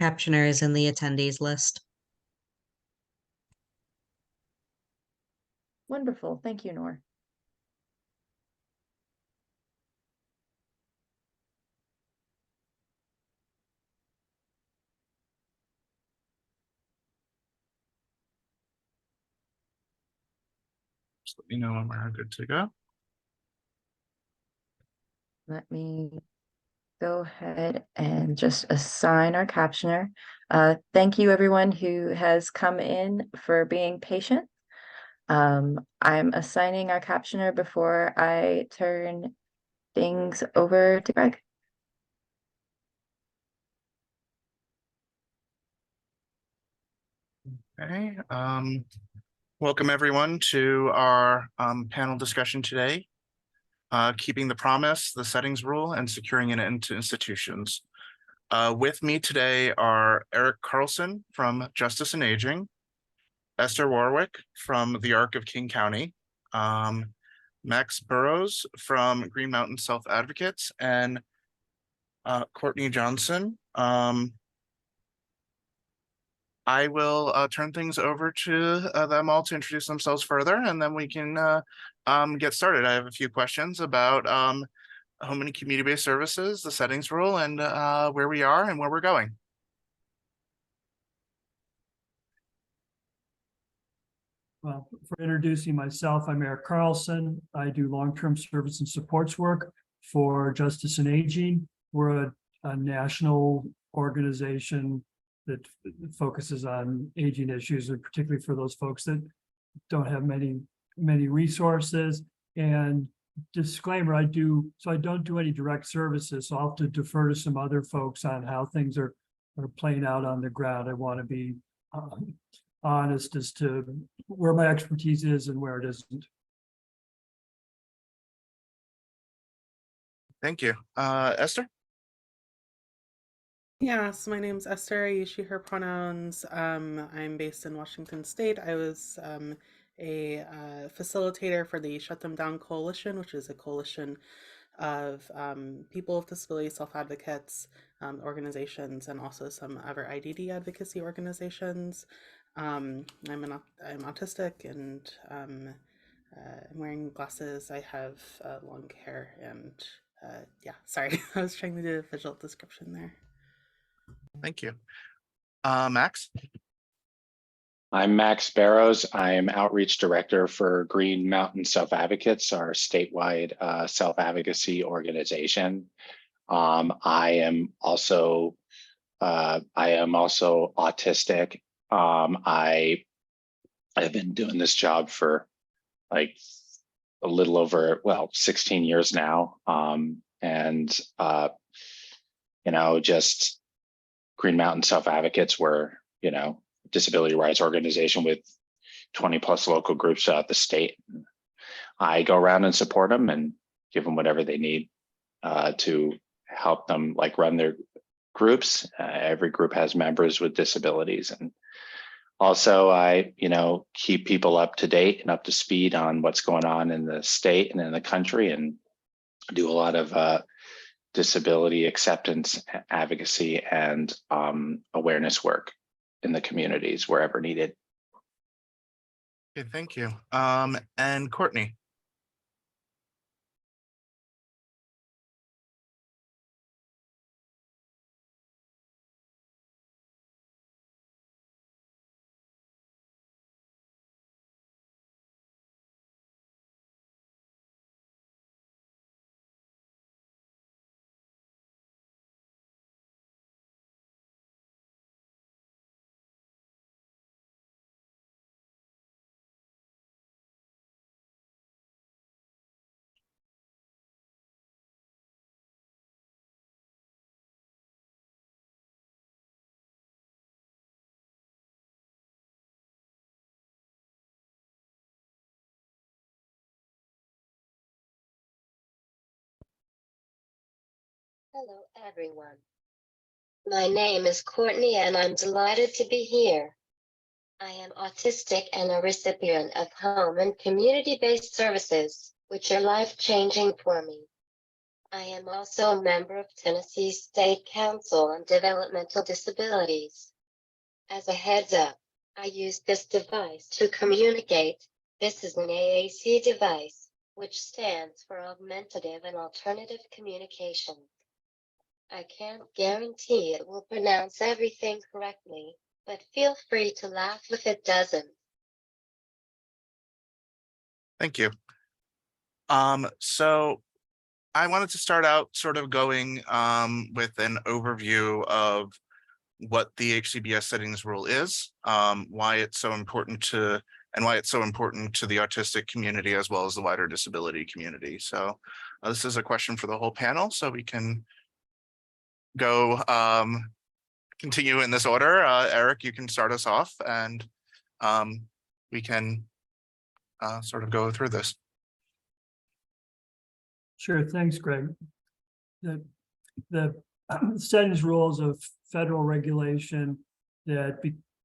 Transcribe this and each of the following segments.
Captioner is in the attendees list. Wonderful. Thank you, Nor. Just let me know when we're good to go. Let me go ahead and just assign our captioner. Thank you, everyone who has come in for being patient. I'm assigning our captioner before I turn things over to Greg. Okay. Welcome everyone to our panel discussion today. Keeping the promise, the settings rule, and securing it into institutions. With me today are Eric Carlson from Justice and Aging, Esther Warwick from the Arc of King County, Max Burrows from Green Mountain Self Advocates, and Courtney Johnson. I will turn things over to them all to introduce themselves further, and then we can get started. I have a few questions about home and community-based services, the settings rule, and where we are and where we're going. Well, for introducing myself, I'm Eric Carlson. I do long-term service and supports work for Justice and Aging. We're a national organization that focuses on aging issues, and particularly for those folks that don't have many resources. And disclaimer, I don't do any direct services, so I'll have to defer to some other folks on how things are playing out on the ground. I want to be honest as to where my expertise is and where it isn't. Thank you. Esther? Yeah, so my name's Esther. I use she, her pronouns. I'm based in Washington State. I was a facilitator for the Shut Them Down Coalition, which is a coalition of people with disabilities, self-advocates, organizations, and also some other IDD advocacy organizations. I'm autistic, and I'm wearing glasses. I have long hair, and yeah, sorry, I was trying to do a visual description there. Thank you. Max? I'm Max Barrows. I am Outreach Director for Green Mountain Self Advocates, our statewide self-advocacy organization. I am also autistic. I have been doing this job for like a little over, 16 years now. Just Green Mountain Self Advocates were, disability rights organization with 20 plus local groups throughout the state. I go around and support them and give them whatever they need to help them run their groups. Every group has members with disabilities. And also I, keep people up to date and up to speed on what's going on in the state and in the country, and do a lot of disability acceptance, advocacy, and awareness work in the communities wherever needed. Okay, thank you. And Courtney? Hello, everyone. My name is Courtney, and I'm delighted to be here. I am autistic and a recipient of home and community-based services, which are life-changing for me. I am also a member of Tennessee State Council on Developmental Disabilities. As a heads up, I use this device to communicate. This is an AAC device, which stands for Augmentative and Alternative Communication. I can't guarantee it will pronounce everything correctly, but feel free to laugh if it doesn't. Thank you. So I wanted to start out sort of going with an overview of what the HCBS Settings Rule is, why it's so important to the autistic community as well as the wider disability community. So this is a question for the whole panel, so we can go continue in this order. Eric, you can start us off, and we can sort of go through this. Sure, thanks, Greg. The settings rules of federal regulation that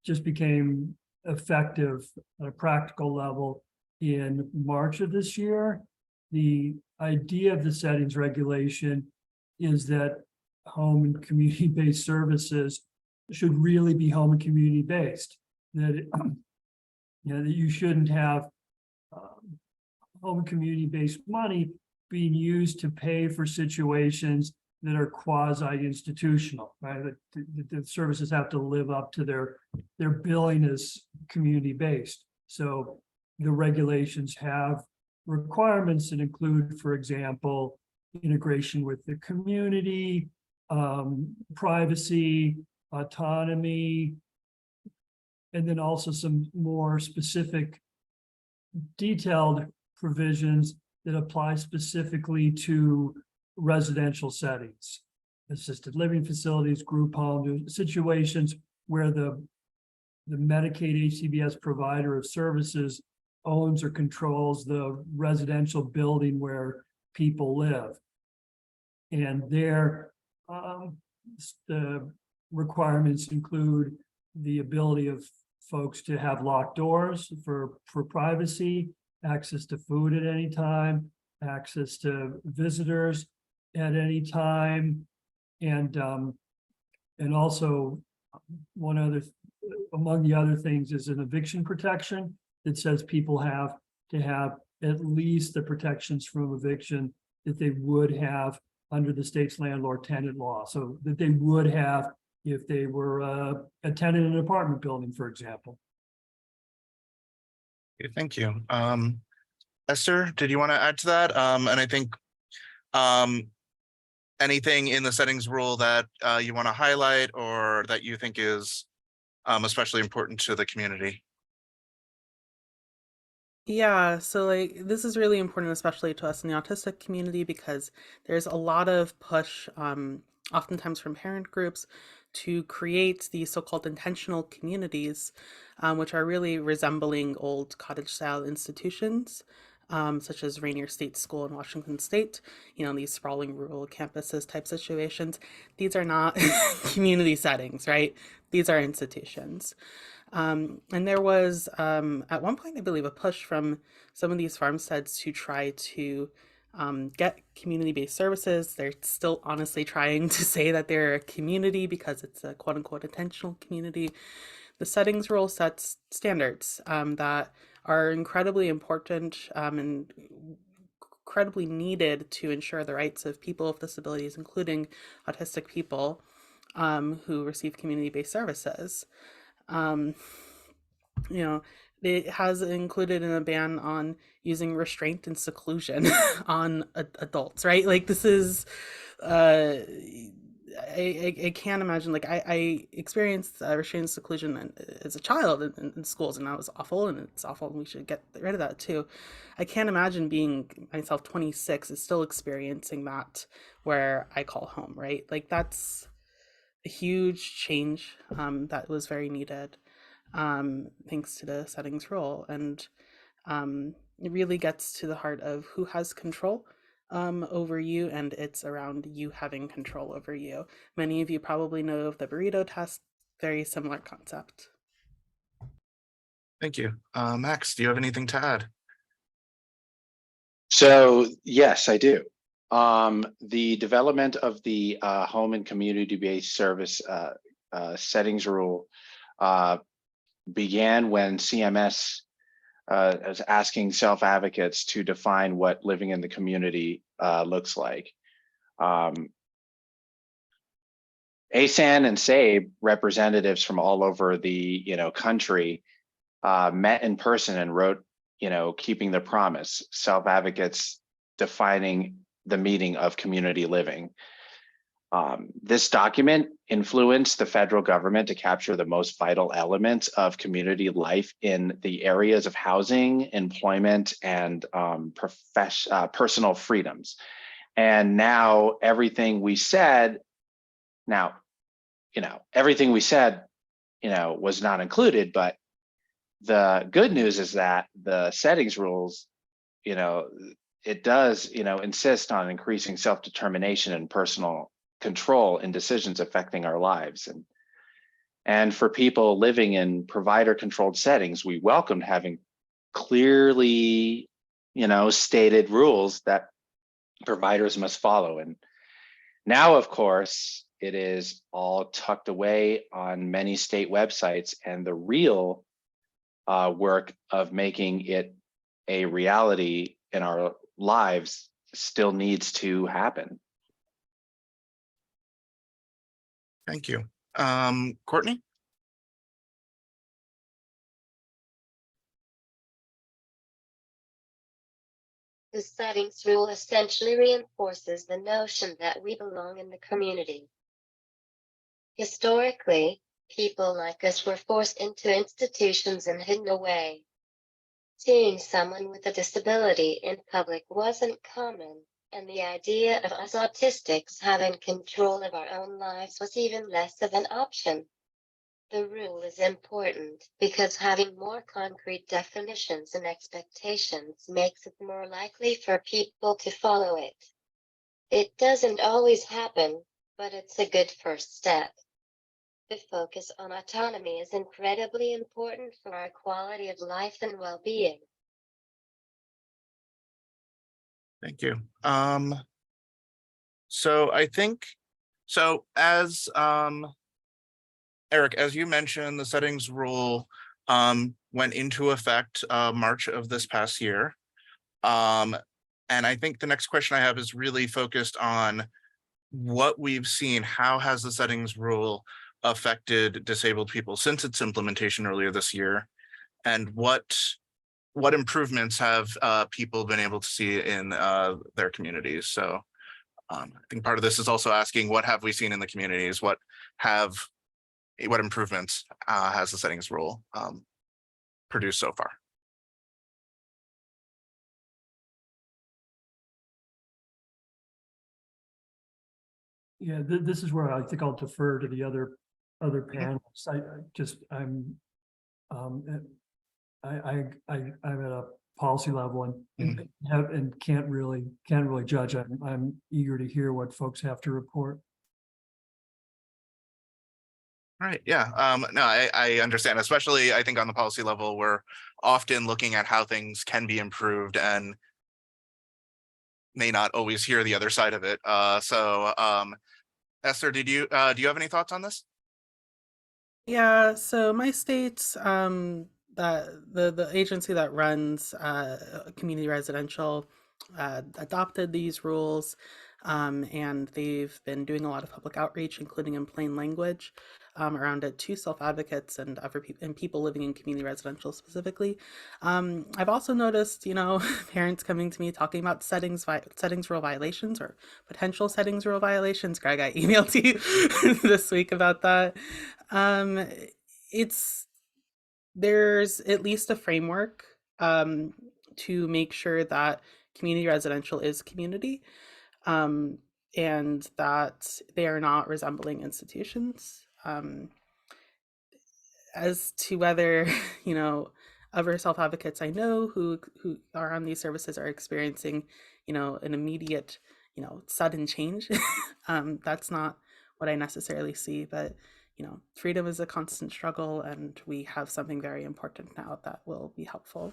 just became effective at a practical level in March of this year. The idea of the settings regulation is that home and community-based services should really be home and community-based. That that you shouldn't have home and community-based money being used to pay for situations that are quasi-institutional, right? The services have to live up to their billing as community-based. So the regulations have requirements that include, for example, integration with the community, privacy, autonomy, and then also some more specific detailed provisions that apply specifically to residential settings, assisted living facilities, group homes, situations where the Medicaid HCBS provider of services owns or controls the residential building where people live. And there, the requirements include the ability of folks to have locked doors for privacy, access to food at any time, access to visitors at any time, and also one other, among the other things, is an eviction protection that says people have to have at least the protections from eviction that they would have under the state's landlord-tenant law, so that they would have if they were a tenant in an apartment building, for example. Okay, thank you. Esther, did you want to add to that? And I think anything in the settings rule that you want to highlight or that you think is especially important to the community? Yeah, so like this is really important, especially to us in the autistic community, because there's a lot of push, oftentimes from parent groups, to create these so-called intentional communities, which are really resembling old cottage-style institutions, such as Rainier State School in Washington State, these sprawling rural campuses type situations. These are not community settings, right? These are institutions. And there was, at one point, I believe, a push from some of these farmsteads to try to get community-based services. They're still honestly trying to say that they're a community because it's a quote-unquote intentional community. The settings rule sets standards that are incredibly important and incredibly needed to ensure the rights of people with disabilities, including autistic people who receive community-based services. It has included in a ban on using restraint and seclusion on adults, right? Like this is, I can't imagine, like I experienced restraint and seclusion as a child in schools, and that was awful, and it's awful, and we should get rid of that too. I can't imagine being myself 26 is still experiencing that where I call home, right? Like that's a huge change that was very needed, thanks to the settings rule. And it really gets to the heart of who has control over you, and it's around you having control over you. Many of you probably know of the burrito test, very similar concept. Thank you. Max, do you have anything to add? So yes, I do. The development of the home and community-based service settings rule began when CMS was asking self-advocates to define what living in the community looks like. ASAN and SABE representatives from all over the country met in person and wrote, keeping the promise, self-advocates defining the meaning of community living. This document influenced the federal government to capture the most vital elements of community life in the areas of housing, employment, and personal freedoms. And now everything we said, everything we said, was not included, but the good news is that the settings rules, it does, insist on increasing self-determination and personal control in decisions affecting our lives. And for people living in provider-controlled settings, we welcomed having clearly, stated rules that providers must follow. And now, of course, it is all tucked away on many state websites, and the real work of making it a reality in our lives still needs to happen. Thank you. Courtney? The settings rule essentially reinforces the notion that we belong in the community. Historically, people like us were forced into institutions and hidden away. Seeing someone with a disability in public wasn't common, and the idea of us autistics having control of our own lives was even less of an option. The rule is important because having more concrete definitions and expectations makes it more likely for people to follow it. It doesn't always happen, but it's a good first step. The focus on autonomy is incredibly important for our quality of life and well-being. Thank you. So I think, as Eric, as you mentioned, the settings rule went into effect March of this past year. And I think the next question I have is really focused on what we've seen. How has the settings rule affected disabled people since its implementation earlier this year? And what improvements have people been able to see in their communities? So I think part of this is also asking, what have we seen in the communities? What improvements has the settings rule produced so far? Yeah, this is where I think I'll defer to the other panels. I'm at a policy level and can't really judge. I'm eager to hear what folks have to report. Right. Yeah. No, I understand, especially I think on the policy level, we're often looking at how things can be improved and may not always hear the other side of it. Esther, do you have any thoughts on this? Yeah, so my state, that the agency that runs community residential adopted these rules, and they've been doing a lot of public outreach, including in plain language, around it to self-advocates and other people living in community residential specifically. I've also noticed, parents coming to me talking about settings rule violations or potential settings rule violations. Greg, I emailed you this week about that. There's at least a framework to make sure that community residential is community, and that they are not resembling institutions. As to whether, other self-advocates I know who are on these services are experiencing, an immediate, sudden change, that's not what I necessarily see, but freedom is a constant struggle, and we have something very important now that will be helpful.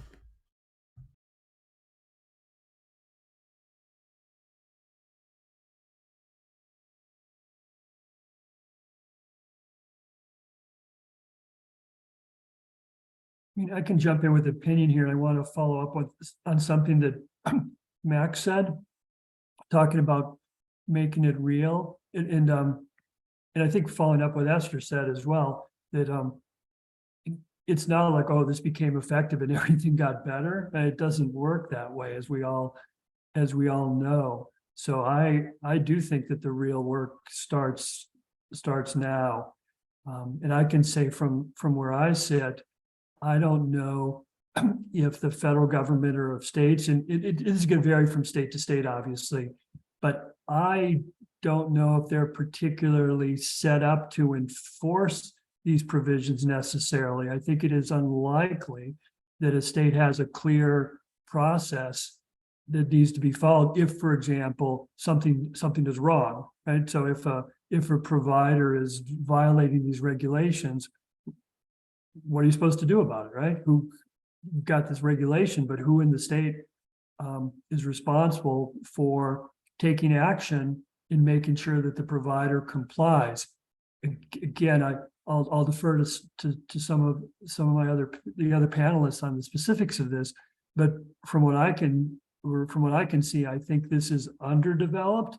mean, I can jump in with opinion here. I want to follow up on something that Max said, talking about making it real. And I think following up what Esther said as well, that it's not like, oh, this became effective and everything got better. And it doesn't work that way, as we all know. So I do think that the real work starts now. And I can say from where I sit, I don't know if the federal government or of states, and it is going to vary from state to state, obviously, but I don't know if they're particularly set up to enforce these provisions necessarily. I think it is unlikely that a state has a clear process that needs to be followed if, for example, something is wrong, right? So if a provider is violating these regulations, what are you supposed to do about it, right? Who got this regulation, but who in the state is responsible for taking action in making sure that the provider complies? Again, I'll defer to some of the other panelists on the specifics of this, but from what I can see, I think this is underdeveloped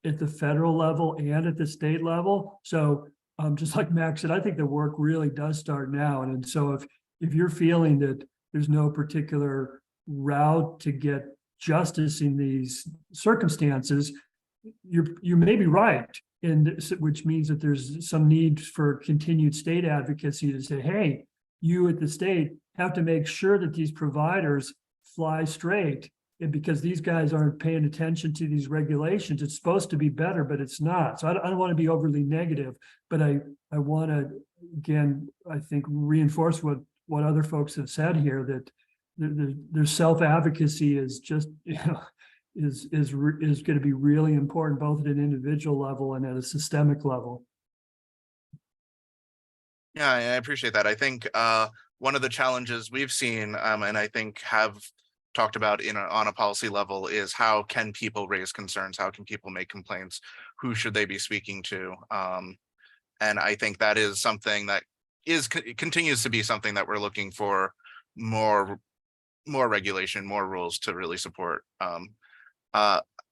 at the federal level and at the state level. So just like Max said, I think the work really does start now. And so if you're feeling that there's no particular route to get justice in these circumstances, you may be right, and which means that there's some need for continued state advocacy to say, hey, you at the state have to make sure that these providers fly straight. And because these guys aren't paying attention to these regulations, it's supposed to be better, but it's not. So I don't want to be overly negative, but I want to, again, I think reinforce what other folks have said here, that their self-advocacy is just, is going to be really important, both at an individual level and at a systemic level. Yeah, I appreciate that. I think one of the challenges we've seen, and I think have talked about on a policy level, is how can people raise concerns? How can people make complaints? Who should they be speaking to? And I think that is something that continues to be something that we're looking for more regulation, more rules to really support.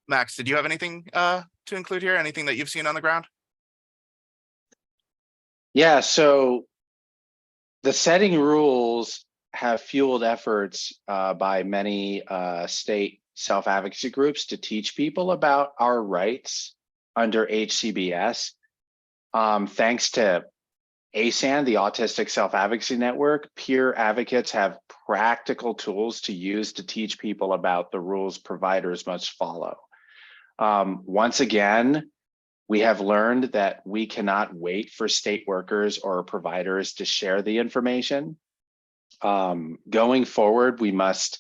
Max, did you have anything to include here? Anything that you've seen on the ground? Yeah, so the setting rules have fueled efforts by many state self-advocacy groups to teach people about our rights under HCBS. Thanks to ASAN, the Autistic Self-Advocacy Network, peer advocates have practical tools to use to teach people about the rules providers must follow. Once again, we have learned that we cannot wait for state workers or providers to share the information. Going forward, we must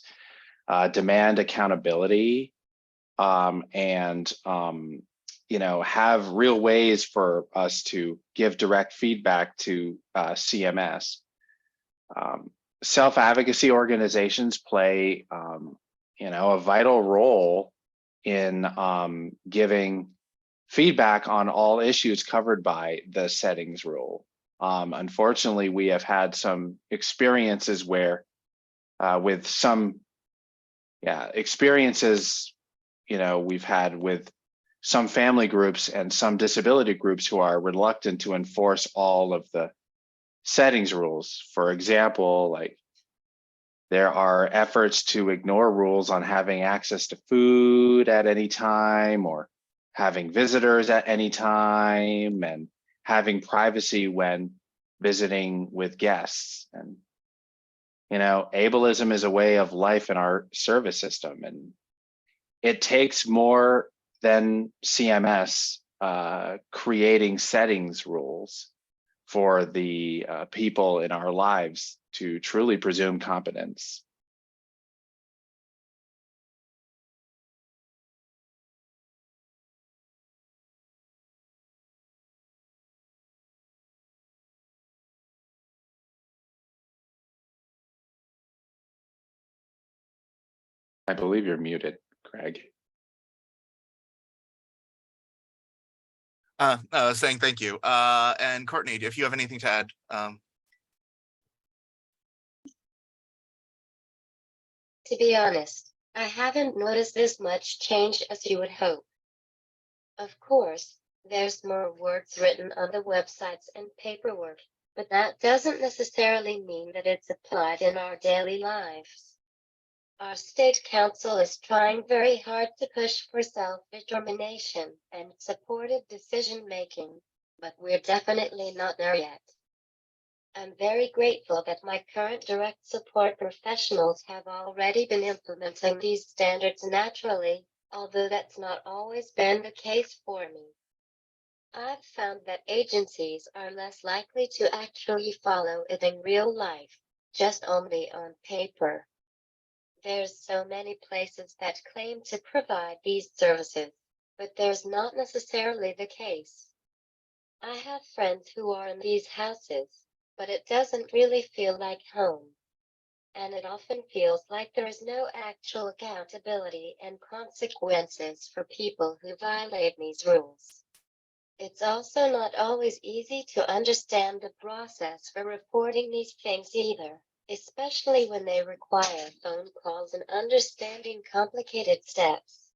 demand accountability and have real ways for us to give direct feedback to CMS. Self-advocacy organizations play a vital role in giving feedback on all issues covered by the settings rule. Unfortunately, we have had some experiences where with some experiences we've had with some family groups and some disability groups who are reluctant to enforce all of the settings rules. For example, like there are efforts to ignore rules on having access to food at any time, or having visitors at any time, and having privacy when visiting with guests. And ableism is a way of life in our service system, and it takes more than CMS creating settings rules for the people in our lives to truly presume competence. I believe you're muted, Craig. I was saying thank you. And Courtney, if you have anything to add. To be honest, I haven't noticed as much change as you would hope. Of course, there's more words written on the websites and paperwork, but that doesn't necessarily mean that it's applied in our daily lives. Our state council is trying very hard to push for self-determination and supported decision-making, but we're definitely not there yet. I'm very grateful that my current direct support professionals have already been implementing these standards naturally, although that's not always been the case for me. I've found that agencies are less likely to actually follow it in real life, just only on paper. There's so many places that claim to provide these services, but there's not necessarily the case. I have friends who are in these houses, but it doesn't really feel like home. And it often feels like there is no actual accountability and consequences for people who violate these rules. It's also not always easy to understand the process for reporting these things either, especially when they require phone calls and understanding complicated steps.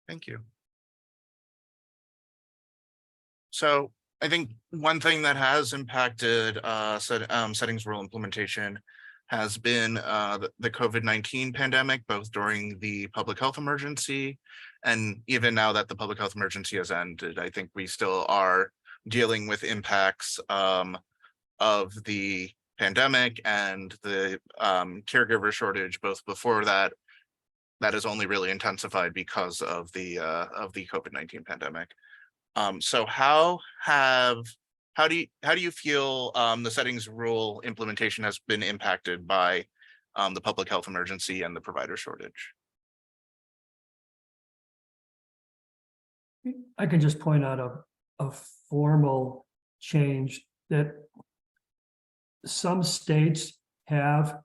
Thank you. So I think one thing that has impacted settings rule implementation has been the COVID-19 pandemic, both during the public health emergency and even now that the public health emergency has ended. I think we still are dealing with impacts of the pandemic and the caregiver shortage. Both before that, that is only really intensified because of the COVID-19 pandemic. So how do you feel the settings rule implementation has been impacted by the public health emergency and the provider shortage? I can just point out a formal change that some states have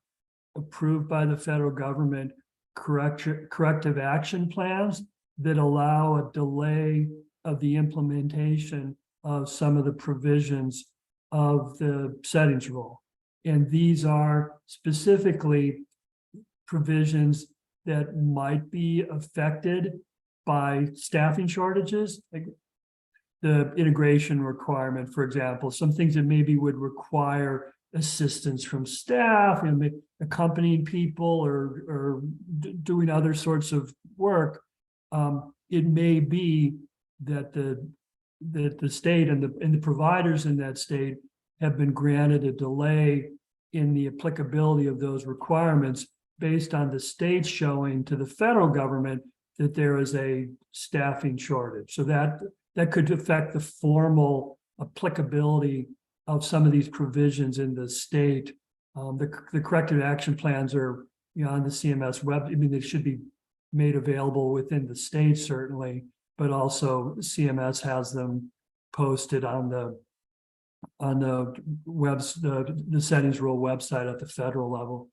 approved by the federal government corrective action plans that allow a delay of the implementation of some of the provisions of the settings rule. And these are specifically provisions that might be affected by staffing shortages, like the integration requirement, for example, some things that maybe would require assistance from staff, accompanying people or doing other sorts of work. It may be that the state and the providers in that state have been granted a delay in the applicability of those requirements based on the state showing to the federal government that there is a staffing shortage. So that could affect the formal applicability of some of these provisions in the state. The corrective action plans are on the CMS web. I mean, they should be made available within the state, certainly, but also CMS has them posted on the settings rule website at the federal level.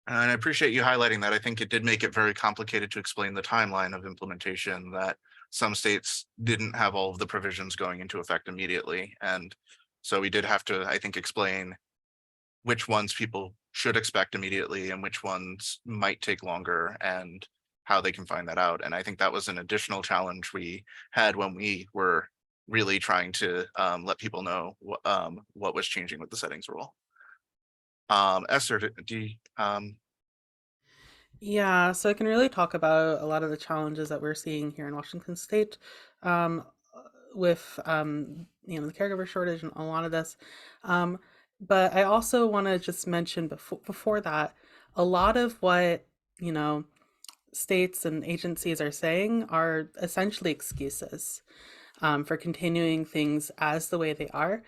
And I appreciate you highlighting that. I think it did make it very complicated to explain the timeline of implementation, that some states didn't have all of the provisions going into effect immediately. And so we did have to, I think, explain which ones people should expect immediately and which ones might take longer and how they can find that out. And I think that was an additional challenge we had when we were really trying to let people know what was changing with the settings rule. Esther, do you, Yeah, so I can really talk about a lot of the challenges that we're seeing here in Washington State with the caregiver shortage and a lot of this. But I also want to just mention before that, a lot of what states and agencies are saying are essentially excuses for continuing things as the way they are.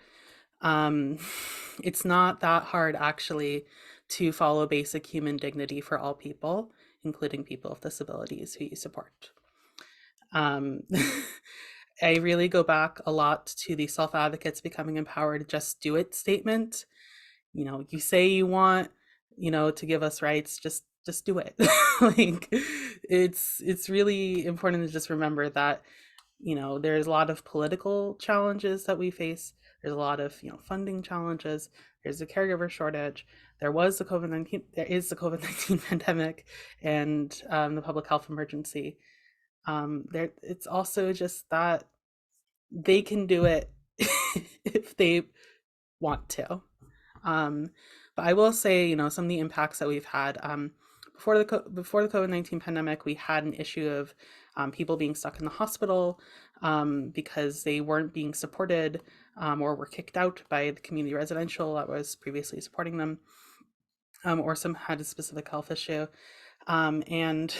It's not that hard actually to follow basic human dignity for all people, including people with disabilities who you support. I really go back a lot to the self-advocates becoming empowered, just do it statement. You say you want, to give us rights, just do it. Like it's really important to just remember that there's a lot of political challenges that we face. There's a lot of, funding challenges. There's a caregiver shortage. There is the COVID-19 pandemic and the public health emergency. It's also just that they can do it if they want to. But I will say, some of the impacts that we've had, before the COVID-19 pandemic, we had an issue of people being stuck in the hospital because they weren't being supported or were kicked out by the community residential that was previously supporting them, or some had a specific health issue. And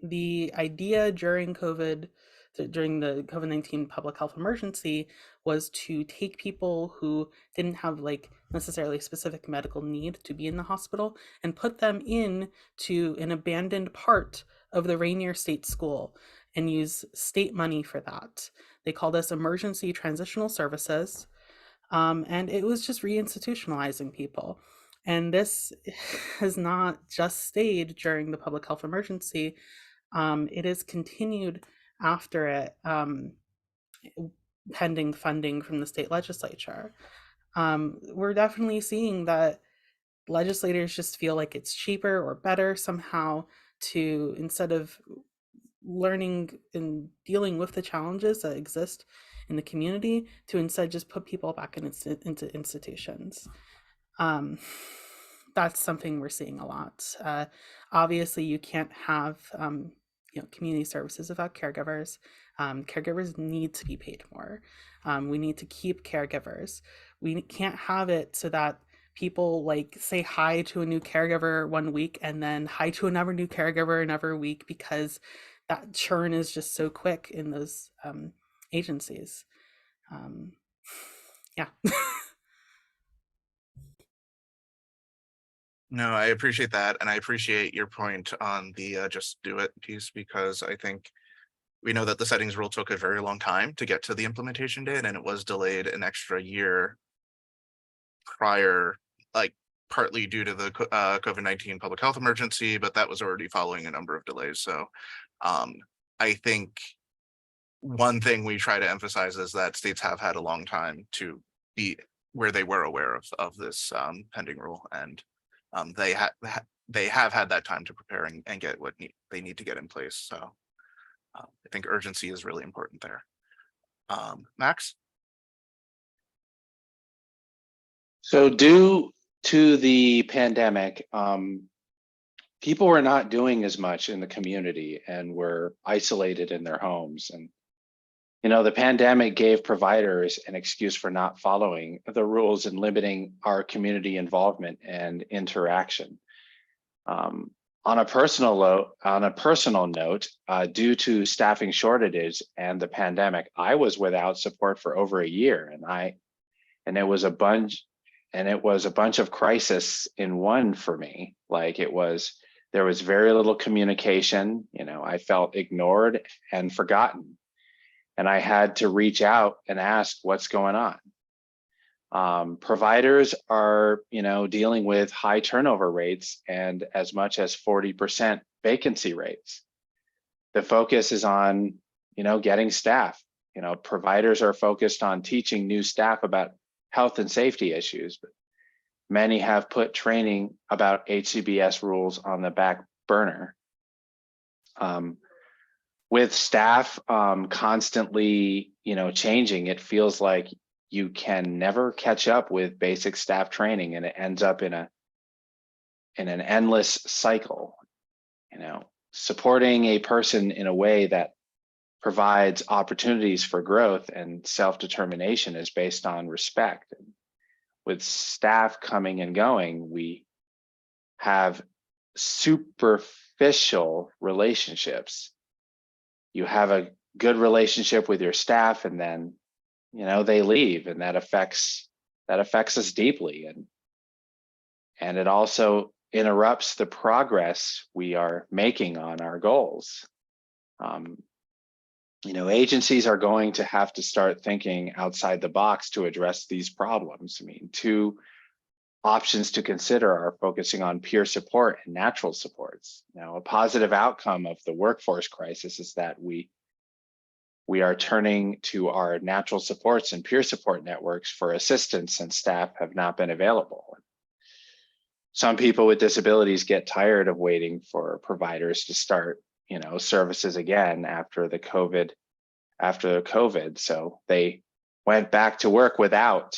the idea during the COVID-19 public health emergency was to take people who didn't have necessarily specific medical need to be in the hospital and put them in to an abandoned part of the Rainier State School and use state money for that. They called us emergency transitional services. And it was just reinstitutionalizing people. And this has not just stayed during the public health emergency. It has continued after it, pending funding from the state legislature. We're definitely seeing that legislators just feel like it's cheaper or better somehow to, instead of learning and dealing with the challenges that exist in the community, to instead just put people back into institutions. That's something we're seeing a lot. Obviously, you can't have community services without caregivers. Caregivers need to be paid more. We need to keep caregivers. We can't have it so that people say hi to a new caregiver one week and then hi to another new caregiver another week, because that churn is just so quick in those agencies. Yeah. No, I appreciate that. And I appreciate your point on the just do it piece, because I think we know that the settings rule took a very long time to get to the implementation date, and it was delayed an extra year prior, partly due to the COVID-19 public health emergency, but that was already following a number of delays. So I think one thing we try to emphasize is that states have had a long time to be where they were aware of this pending rule, and they have had that time to prepare and get what they need to get in place. So I think urgency is really important there. Max? So due to the pandemic, people were not doing as much in the community and were isolated in their homes. And, the pandemic gave providers an excuse for not following the rules and limiting our community involvement and interaction. On a personal note, due to staffing shortages and the pandemic, I was without support for over a year, and it was a bunch of crisis in one for me. There was very little communication. I felt ignored and forgotten, and I had to reach out and ask what's going on. Providers are, dealing with high turnover rates and as much as 40% vacancy rates. The focus is on, getting staff. Providers are focused on teaching new staff about health and safety issues, but many have put training about HCBS rules on the back burner. With staff constantly, changing, it feels like you can never catch up with basic staff training, and it ends up in an endless cycle. Supporting a person in a way that provides opportunities for growth and self-determination is based on respect. With staff coming and going, we have superficial relationships. You have a good relationship with your staff, and then they leave, and that affects us deeply, and it also interrupts the progress we are making on our goals. Agencies are going to have to start thinking outside the box to address these problems. Two options to consider are focusing on peer support and natural supports. A positive outcome of the workforce crisis is that we we are turning to our natural supports and peer support networks for assistance since staff have not been available. Some people with disabilities get tired of waiting for providers to start, services again after COVID. So they went back to work without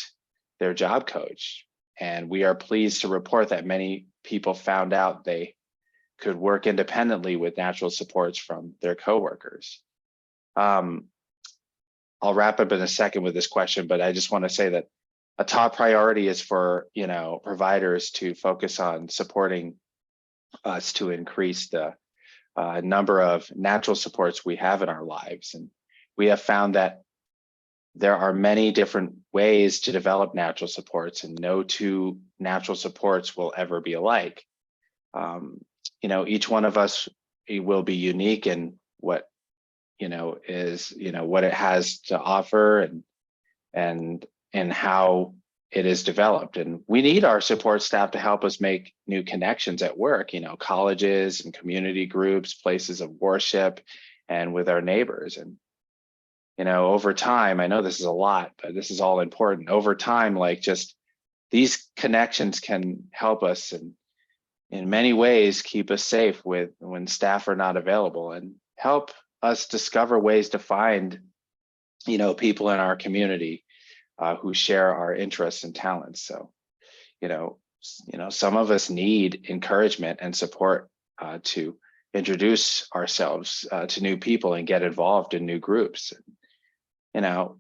their job coach. And we are pleased to report that many people found out they could work independently with natural supports from their coworkers. I'll wrap up in a second with this question, but I just want to say that a top priority is for providers to focus on supporting us to increase the number of natural supports we have in our lives. And we have found that there are many different ways to develop natural supports, and no two natural supports will ever be alike. Each one of us will be unique in what is what it has to offer and how it is developed. And we need our support staff to help us make new connections at work, colleges and community groups, places of worship, and with our neighbors. And over time, I know this is a lot, but this is all important. Over time, just these connections can help us and in many ways keep us safe when staff are not available, and help us discover ways to find people in our community who share our interests and talents. So some of us need encouragement and support to introduce ourselves to new people and get involved in new groups.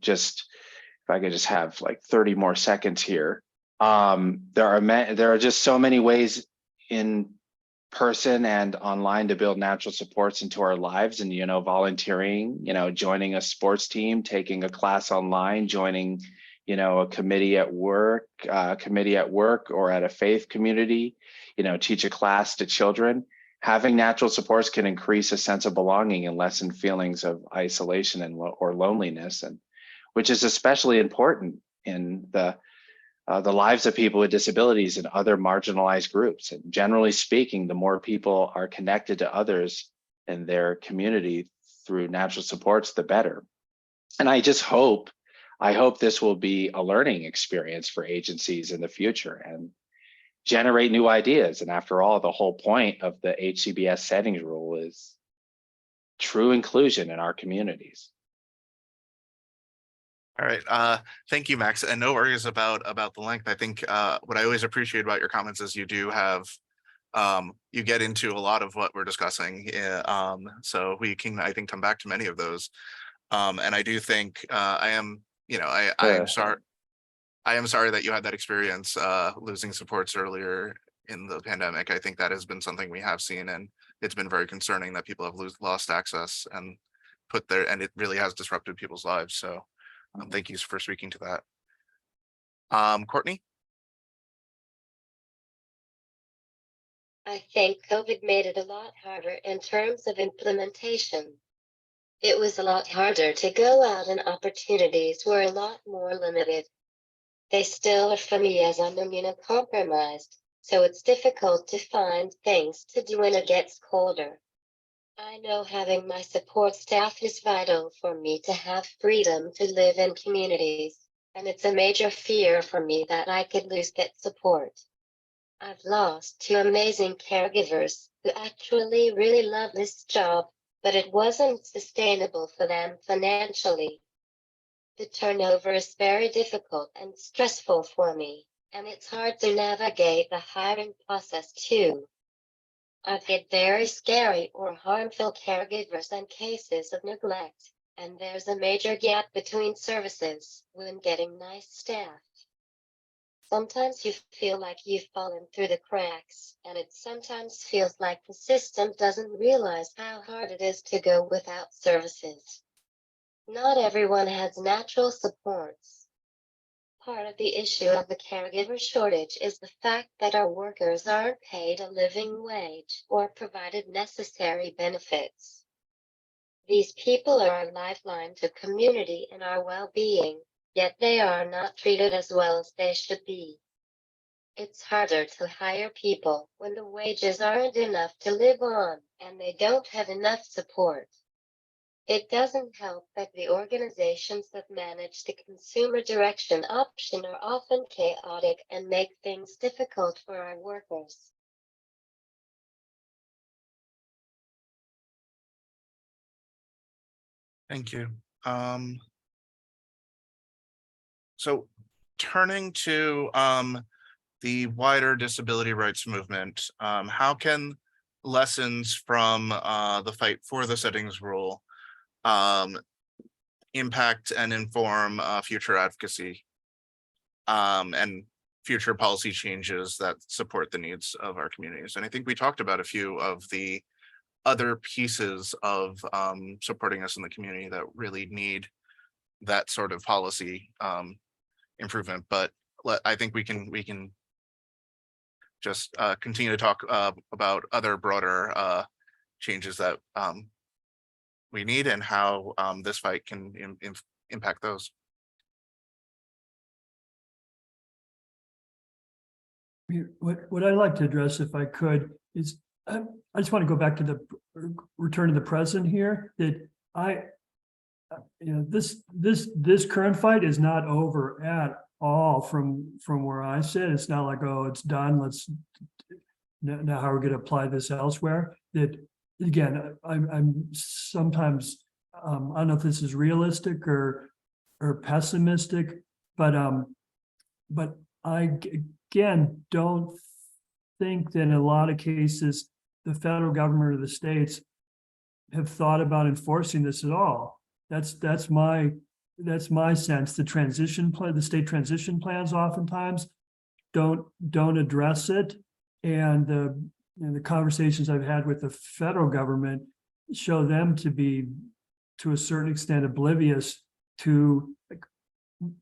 Just if I could just have 30 more seconds here. There are just so many ways in person and online to build natural supports into our lives, and volunteering, joining a sports team, taking a class online, joining a committee at work or at a faith community, teach a class to children. Having natural supports can increase a sense of belonging and lessen feelings of isolation or loneliness, and which is especially important in the lives of people with disabilities and other marginalized groups. And generally speaking, the more people are connected to others in their community through natural supports, the better. And I hope this will be a learning experience for agencies in the future and generate new ideas. And after all, the whole point of the HCBS Settings Rule is true inclusion in our communities. All right. Thank you, Max. And no worries about the length. I think what I always appreciate about your comments is you do have, you get into a lot of what we're discussing. So we can, I think, come back to many of those. And I do think I am sorry. I am sorry that you had that experience losing supports earlier in the pandemic. I think that has been something we have seen, and it's been very concerning that people have lost access and it really has disrupted people's lives. So thank you for speaking to that. Courtney? I think COVID made it a lot harder in terms of implementation. It was a lot harder to go out, and opportunities were a lot more limited. They still are for me, as I'm immunocompromised, so it's difficult to find things to do when it gets colder. I know having my support staff is vital for me to have freedom to live in communities, and it's a major fear for me that I could lose that support. I've lost 2 amazing caregivers who actually really love this job, but it wasn't sustainable for them financially. The turnover is very difficult and stressful for me, and it's hard to navigate the hiring process too. I've had very scary or harmful caregivers and cases of neglect, and there's a major gap between services when getting nice staff. Sometimes you feel like you've fallen through the cracks, and it sometimes feels like the system doesn't realize how hard it is to go without services. Not everyone has natural supports. Part of the issue of the caregiver shortage is the fact that our workers aren't paid a living wage or provided necessary benefits. These people are our lifeline to community and our well-being, yet they are not treated as well as they should be. It's harder to hire people when the wages aren't enough to live on and they don't have enough support. It doesn't help that the organizations that manage the consumer direction option are often chaotic and make things difficult for our workers. Thank you. So turning to the wider disability rights movement, how can lessons from the fight for the settings rule impact and inform future advocacy and future policy changes that support the needs of our communities? And I think we talked about a few of the other pieces of supporting us in the community that really need that sort of policy improvement, but I think we can just continue to talk about other broader changes that we need and how this fight can impact those. What I'd like to address, if I could, is I just want to go back to the return to the present here, that this current fight is not over at all from where I sit. It's not like, oh, it's done, let's now how we're going to apply this elsewhere. That again, I'm sometimes I don't know if this is realistic or pessimistic, but I again don't think that in a lot of cases the federal government or the states have thought about enforcing this at all. That's my sense. The transition plan, the state transition plans oftentimes don't address it, and the conversations I've had with the federal government show them to be, to a certain extent, oblivious to like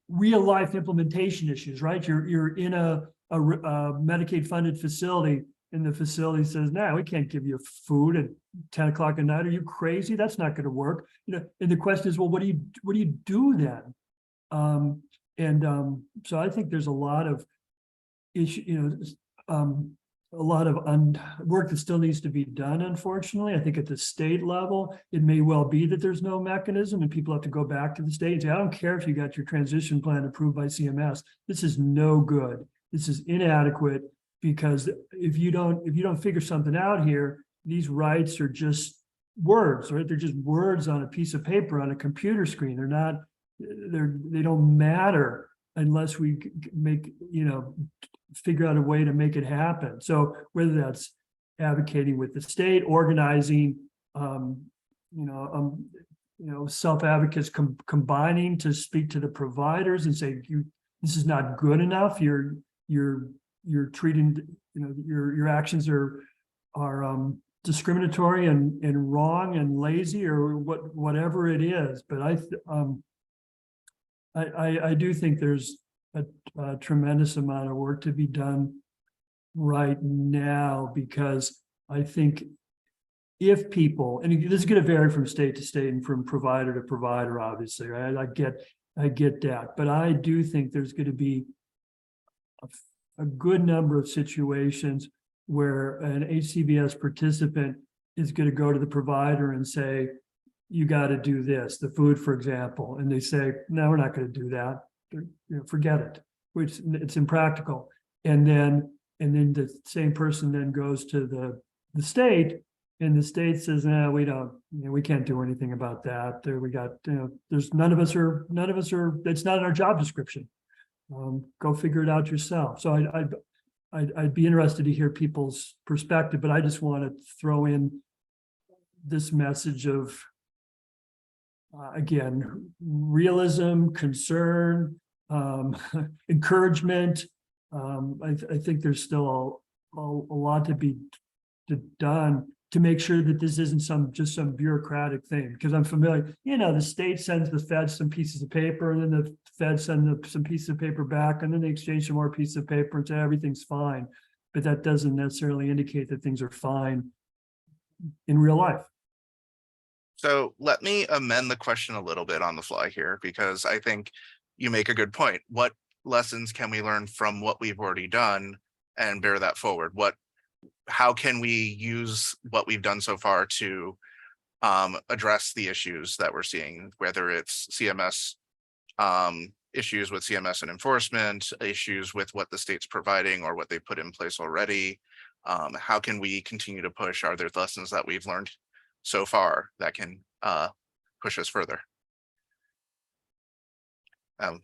real life implementation issues. Right? You're in a Medicaid funded facility, and the facility says, "No, we can't give you food at 10 o'clock at night. Are you crazy? That's not going to work." And the question is, well, what do you do then? So I think there's a lot of issue, a lot of work that still needs to be done. Unfortunately, I think at the state level, it may well be that there's no mechanism, and people have to go back to the state and say, "I don't care if you got your transition plan approved by CMS. This is no good. This is inadequate." Because if you don't figure something out here, these rights are just words, right? They're just words on a piece of paper on a computer screen. They don't matter unless we figure out a way to make it happen. So whether that's advocating with the state, organizing, self-advocates combining to speak to the providers and say, this is not good enough. You're treating, your actions are discriminatory and wrong and lazy or whatever it is. But I do think there's a tremendous amount of work to be done right now, because I think if people, and this is going to vary from state to state and from provider to provider, obviously, right? I get that, but I do think there's going to be a good number of situations where an HCBS participant is going to go to the provider and say, "You got to do this," the food, for example, and they say, "No, we're not going to do that. Forget it," which it's impractical. And then the same person then goes to the state, and the state says, "No, we don't. We can't do anything about that. We got, there's none of us are. It's not in our job description. Go figure it out yourself." So I'd be interested to hear people's perspective, but I just want to throw in this message of again, realism, concern, encouragement. I think there's still a lot to be done to make sure that this isn't just some bureaucratic thing, because I'm familiar, the state sends the feds some pieces of paper, and then the feds send some pieces of paper back, and then they exchange some more pieces of paper and say everything's fine. But that doesn't necessarily indicate that things are fine in real life. So let me amend the question a little bit on the fly here, because I think you make a good point. What lessons can we learn from what we've already done and bear that forward? How can we use what we've done so far to address the issues that we're seeing, whether it's CMS issues with CMS and enforcement, issues with what the state's providing or what they put in place already. How can we continue to push? Are there lessons that we've learned so far that can push us further? And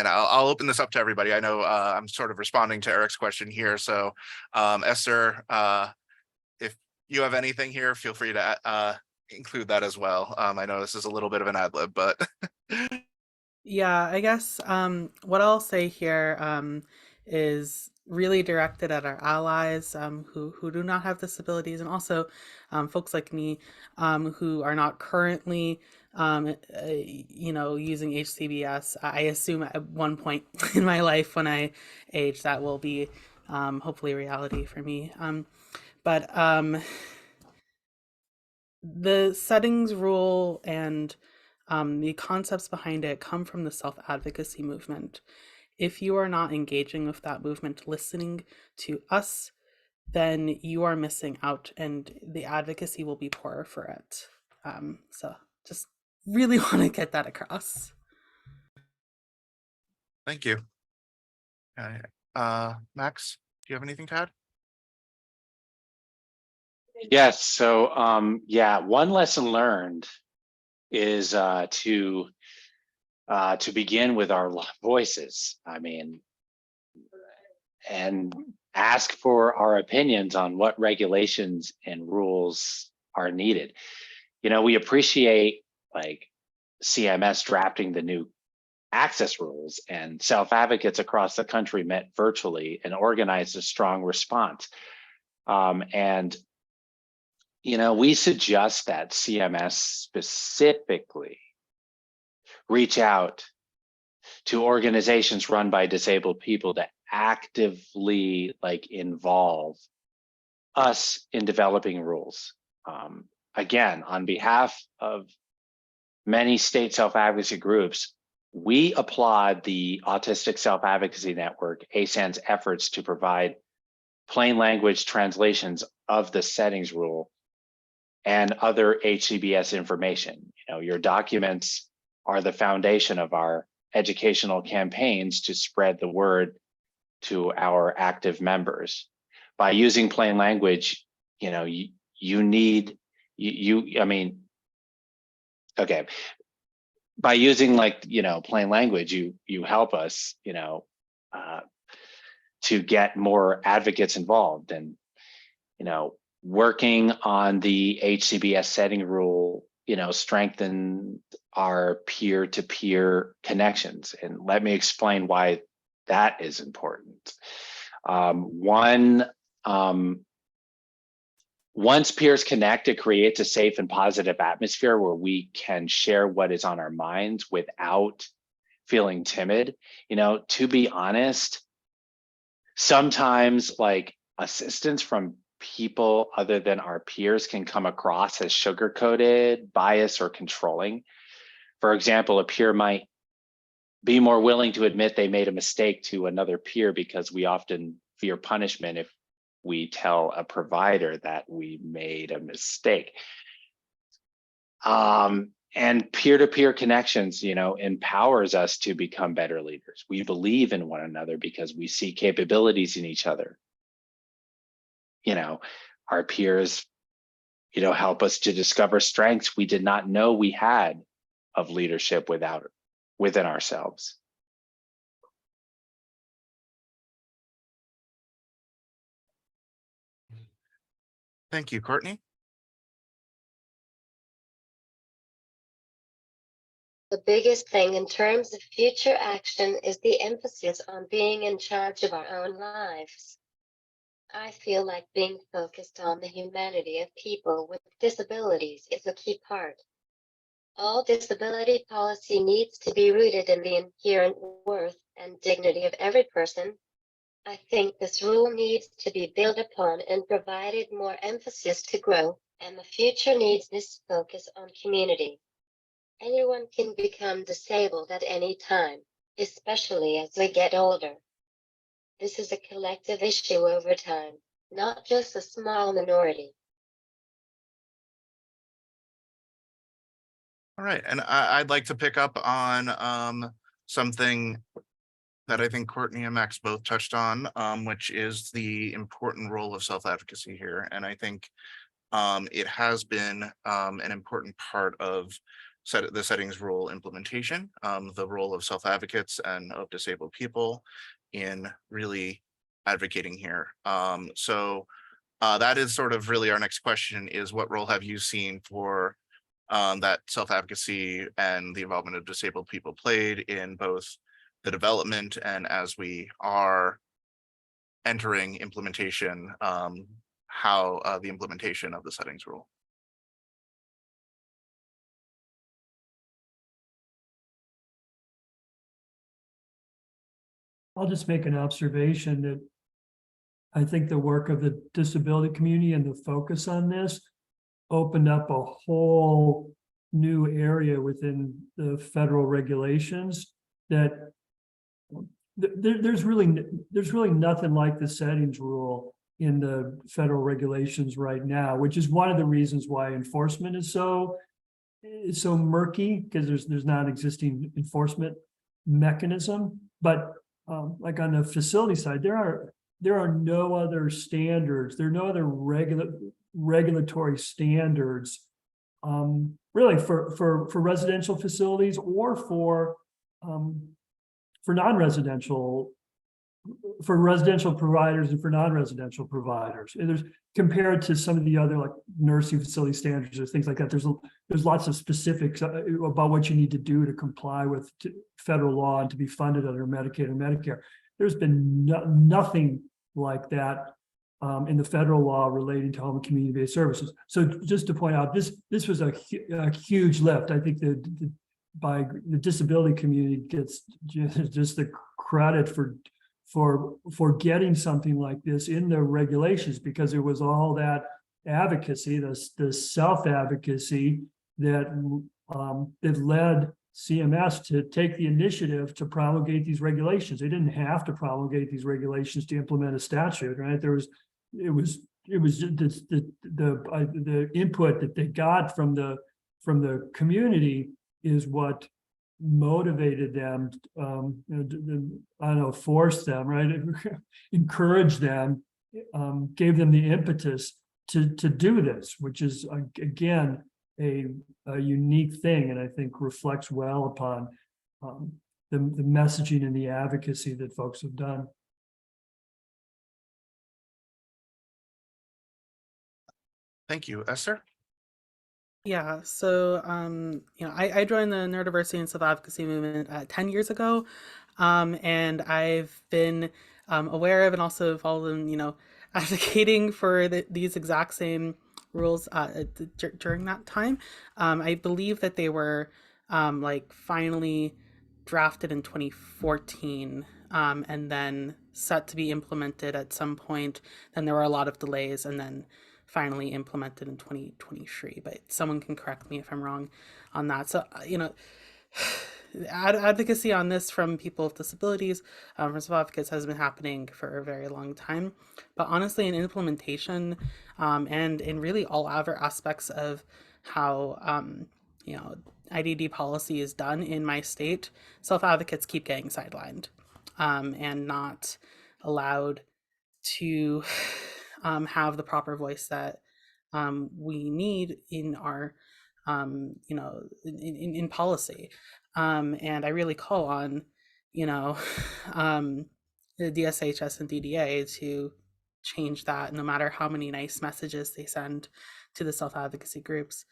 I'll open this up to everybody. I know I'm sort of responding to Eric's question here. So Esther, if you have anything here, feel free to include that as well. I know this is a little bit of an ad lib, but Yeah, I guess what I'll say here is really directed at our allies who do not have disabilities, and also folks like me who are not currently using HCBS. I assume at one point in my life when I age that will be hopefully a reality for me. But the settings rule and the concepts behind it come from the self-advocacy movement. If you are not engaging with that movement, listening to us, then you are missing out and the advocacy will be poorer for it. So just really want to get that across. thank you. Max, do you have anything to add? Yes. So yeah, one lesson learned is to begin with our voices. I mean, and ask for our opinions on what regulations and rules are needed. You know, we appreciate like CMS drafting the new access rules, and self-advocates across the country met virtually and organized a strong response. And you know, we suggest that CMS specifically reach out to organizations run by disabled people to actively like involve us in developing rules. Again, on behalf of many state self-advocacy groups, we applaud the Autistic Self-Advocacy Network, ASAN's efforts to provide plain language translations of the settings rule and other HCBS information. You know, your documents are the foundation of our educational campaigns to spread the word to our active members. By using plain language, you know, okay. By using like, you know, plain language, you help us, you know, to get more advocates involved, and, you know, working on the HCBS setting rule, you know, strengthen our peer-to-peer connections. And let me explain why that is important. Once peers connect, it creates a safe and positive atmosphere where we can share what is on our minds without feeling timid. You know, to be honest, sometimes like assistance from people other than our peers can come across as sugar-coated, biased, or controlling. For example, a peer might be more willing to admit they made a mistake to another peer because we often fear punishment if we tell a provider that we made a mistake. And peer-to-peer connections, you know, empowers us to become better leaders. We believe in one another because we see capabilities in each other. You know, our peers, you know, help us to discover strengths we did not know we had of leadership within ourselves. Thank you, Courtney. The biggest thing in terms of future action is the emphasis on being in charge of our own lives. I feel like being focused on the humanity of people with disabilities is a key part. All disability policy needs to be rooted in the inherent worth and dignity of every person. I think this rule needs to be built upon and provided more emphasis to grow, and the future needs this focus on community. Anyone can become disabled at any time, especially as we get older. This is a collective issue over time, not just a small minority. All right, and I'd like to pick up on something that I think Courtney and Max both touched on, which is the important role of self-advocacy here. And I think it has been an important part of the settings rule implementation, the role of self-advocates and of disabled people in really advocating here. So that is sort of really our next question is, what role have you seen for that self-advocacy and the involvement of disabled people played in both the development and as we are entering implementation, how the implementation of the settings rule? I'll just make an observation that I think the work of the disability community and the focus on this opened up a whole new area within the federal regulations that there's really nothing like the settings rule in the federal regulations right now, which is one of the reasons why enforcement is so murky, because there's not an existing enforcement mechanism. But like on the facility side, there are no other standards. There are no other regulatory standards really for residential facilities or for non-residential, for residential providers and for non-residential providers. And there's, compared to some of the other like nursing facility standards or things like that, there's lots of specifics about what you need to do to comply with federal law and to be funded under Medicaid and Medicare. There's been nothing like that in the federal law relating to home and community-based services. So just to point out, this was a huge lift. I think by the disability community gets just the credit for getting something like this in the regulations, because it was all that advocacy, the self-advocacy that led CMS to take the initiative to promulgate these regulations. They didn't have to promulgate these regulations to implement a statute, right? It was just the input that they got from the community is what motivated them, I don't know, forced them, right? Encouraged them, gave them the impetus to do this, which is again a unique thing, and I think reflects well upon the messaging and the advocacy that folks have done. Thank you, Esther. Yeah, so I joined the neurodiversity and self-advocacy movement 10 years ago, and I've been aware of and also involved in advocating for these exact same rules during that time. I believe that they were finally drafted in 2014, and then set to be implemented at some point. Then there were a lot of delays, and then finally implemented in 2023, but someone can correct me if I'm wrong on that. So, advocacy on this from people with disabilities, from self-advocates, has been happening for a very long time. But honestly, in implementation and in really all other aspects of how IDD policy is done in my state, self-advocates keep getting sidelined and not allowed to have the proper voice that we need in our in policy, and I really call on the DSHS and DDA to change that, no matter how many nice messages they send to the self-advocacy groups.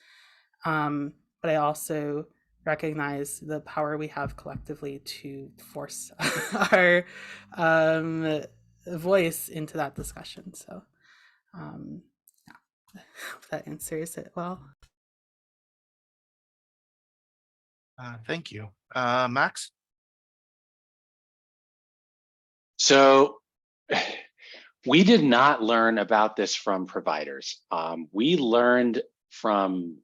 But I also recognize the power we have collectively to force our voice into that discussion. So yeah, hope that answers it well. Thank you. Max? So we did not learn about this from providers. We learned from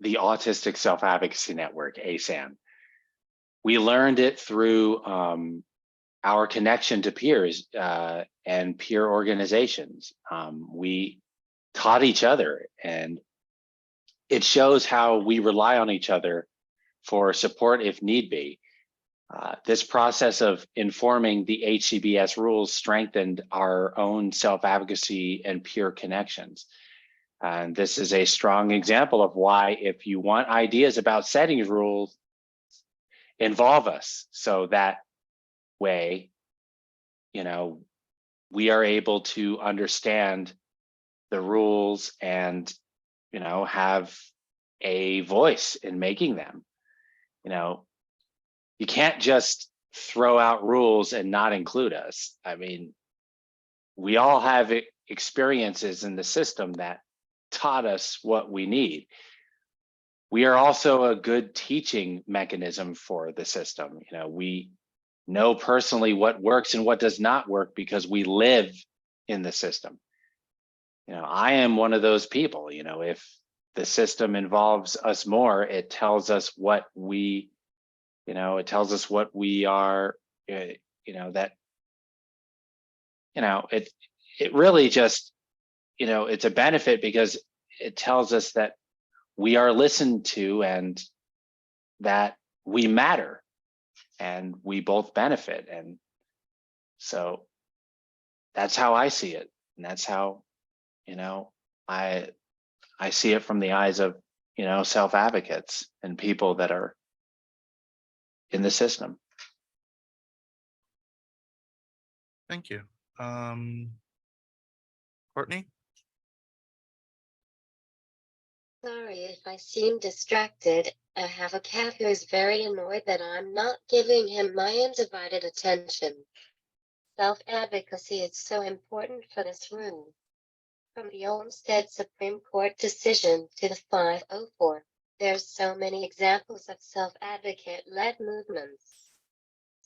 the Autistic Self-Advocacy Network, ASAN. We learned it through our connection to peers and peer organizations. We taught each other, and it shows how we rely on each other for support if need be. This process of informing the HCBS rules strengthened our own self-advocacy and peer connections. And this is a strong example of why, if you want ideas about settings rules, involve us. So that way, you know, we are able to understand the rules and, you know, have a voice in making them. You know, you can't just throw out rules and not include us. I mean, we all have experiences in the system that taught us what we need. We are also a good teaching mechanism for the system. You know, we know personally what works and what does not work because we live in the system. You know, I am one of those people. You know, if the system involves us more, it tells us what we, you know, it tells us what we are, you know, that, you know, it really just, you know, it's a benefit because it tells us that we are listened to and that we matter and we both benefit. And so that's how I see it. And that's how, you know, I see it from the eyes of, you know, self-advocates and people that are in the system. Thank you. Courtney? Sorry if I seem distracted. I have a cat who is very annoyed that I'm not giving him my undivided attention. Self-advocacy is so important for this room. From the Olmsted Supreme Court decision to the 504, there's so many examples of self-advocate-led movements.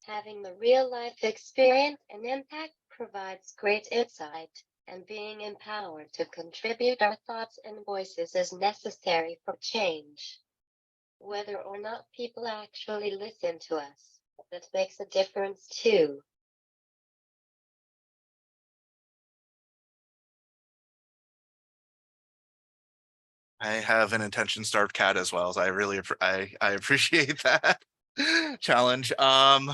Having the real-life experience and impact provides great insight, and being empowered to contribute our thoughts and voices is necessary for change. Whether or not people actually listen to us, that makes a difference too. I have an attention-starved cat as well, so I really I appreciate that challenge. So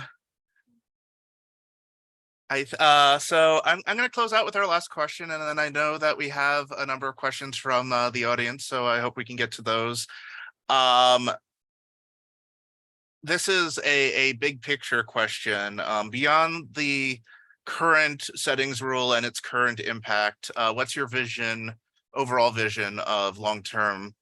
I'm going to close out with our last question, and then I know that we have a number of questions from the audience, so I hope we can get to those. This is a big picture question. Beyond the current settings rule and its current impact, what's your vision, overall vision of the long-term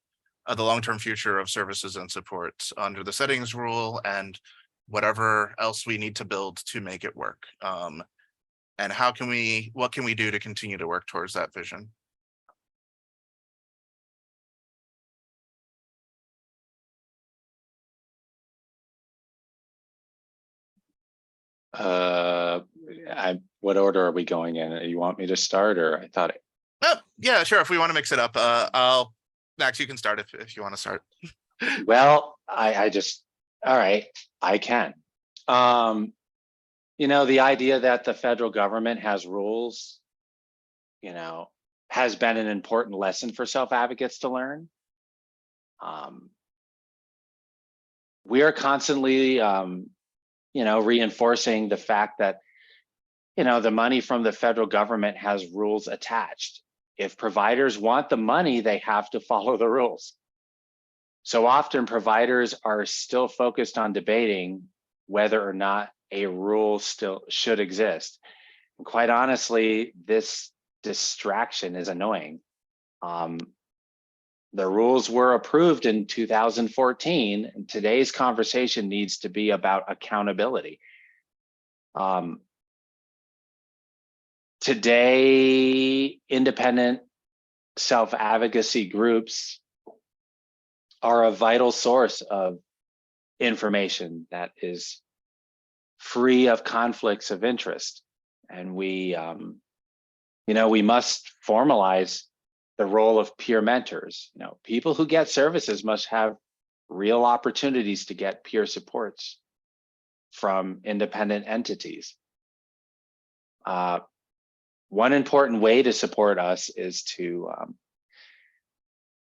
future of services and supports under the settings rule and whatever else we need to build to make it work? And what can we do to continue to work towards that vision? What order are we going in? You want me to start, or I thought it? Oh, yeah, sure. If we want to mix it up, Max, you can start if you want to start. Well, I just, all right, I can. You know, the idea that the federal government has rules, you know, has been an important lesson for self-advocates to learn. We are constantly, you know, reinforcing the fact that, you know, the money from the federal government has rules attached. If providers want the money, they have to follow the rules. So often providers are still focused on debating whether or not a rule still should exist. And quite honestly, this distraction is annoying. The rules were approved in 2014, and today's conversation needs to be about accountability. Today, independent self-advocacy groups are a vital source of information that is free of conflicts of interest. And we, you know, we must formalize the role of peer mentors. You know, people who get services must have real opportunities to get peer supports from independent entities. One important way to support us is to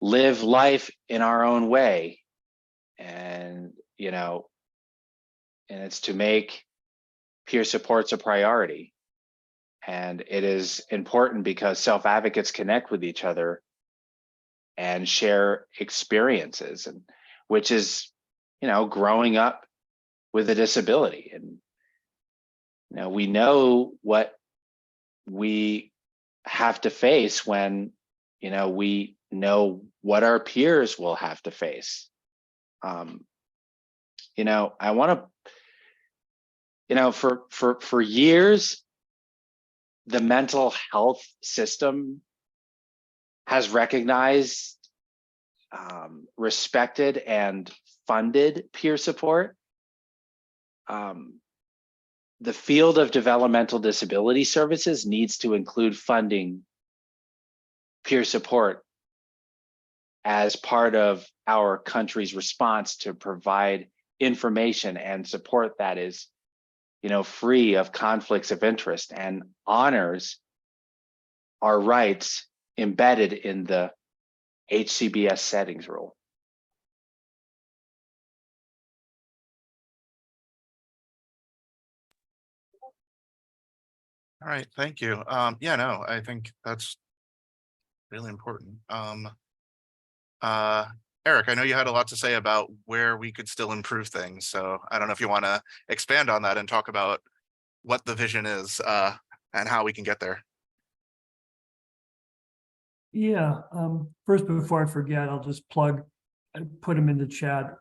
live life in our own way and you know, and it's to make peer supports a priority. And it is important because self-advocates connect with each other and share experiences, and which is, you know, growing up with a disability. And, you know, we know what we have to face when, you know, we know what our peers will have to face. You know, I want to, you know, for years, the mental health system has recognized, respected, and funded peer support. The field of developmental disability services needs to include funding peer support as part of our country's response to provide information and support that is, you know, free of conflicts of interest and honors our rights embedded in the HCBS Settings Rule. All right, thank you. Yeah, no, I think that's really important. Eric, I know you had a lot to say about where we could still improve things. So I don't know if you want to expand on that and talk about what the vision is and how we can get there. Yeah, first, before I forget, I'll just plug, I put them in the chat.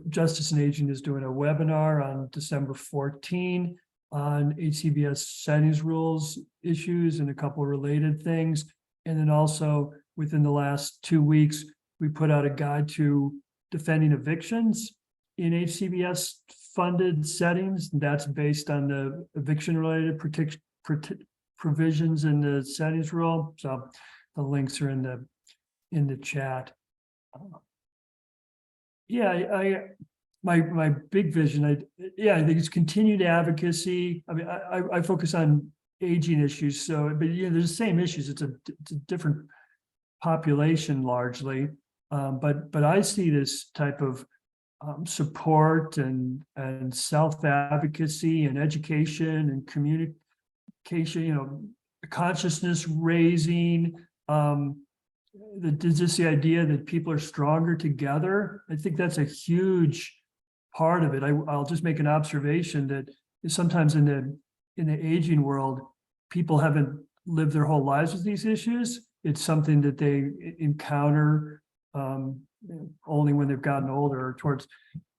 Justice and Aging is doing a webinar on December 14 on HCBS Settings Rules issues and a couple of related things. And then also within the last 2 weeks, we put out a guide to defending evictions in HCBS funded settings. That's based on the eviction related provisions in the settings rule. So the links are in the chat. Yeah, my big vision, I think it's continued advocacy. I mean, I focus on aging issues. So, but you know, there's the same issues. It's a different population largely. But I see this type of support and self-advocacy and education and communication, you know, consciousness raising, just the idea that people are stronger together. I think that's a huge part of it. I'll just make an observation that sometimes in the aging world, people haven't lived their whole lives with these issues. It's something that they encounter only when they've gotten older or towards,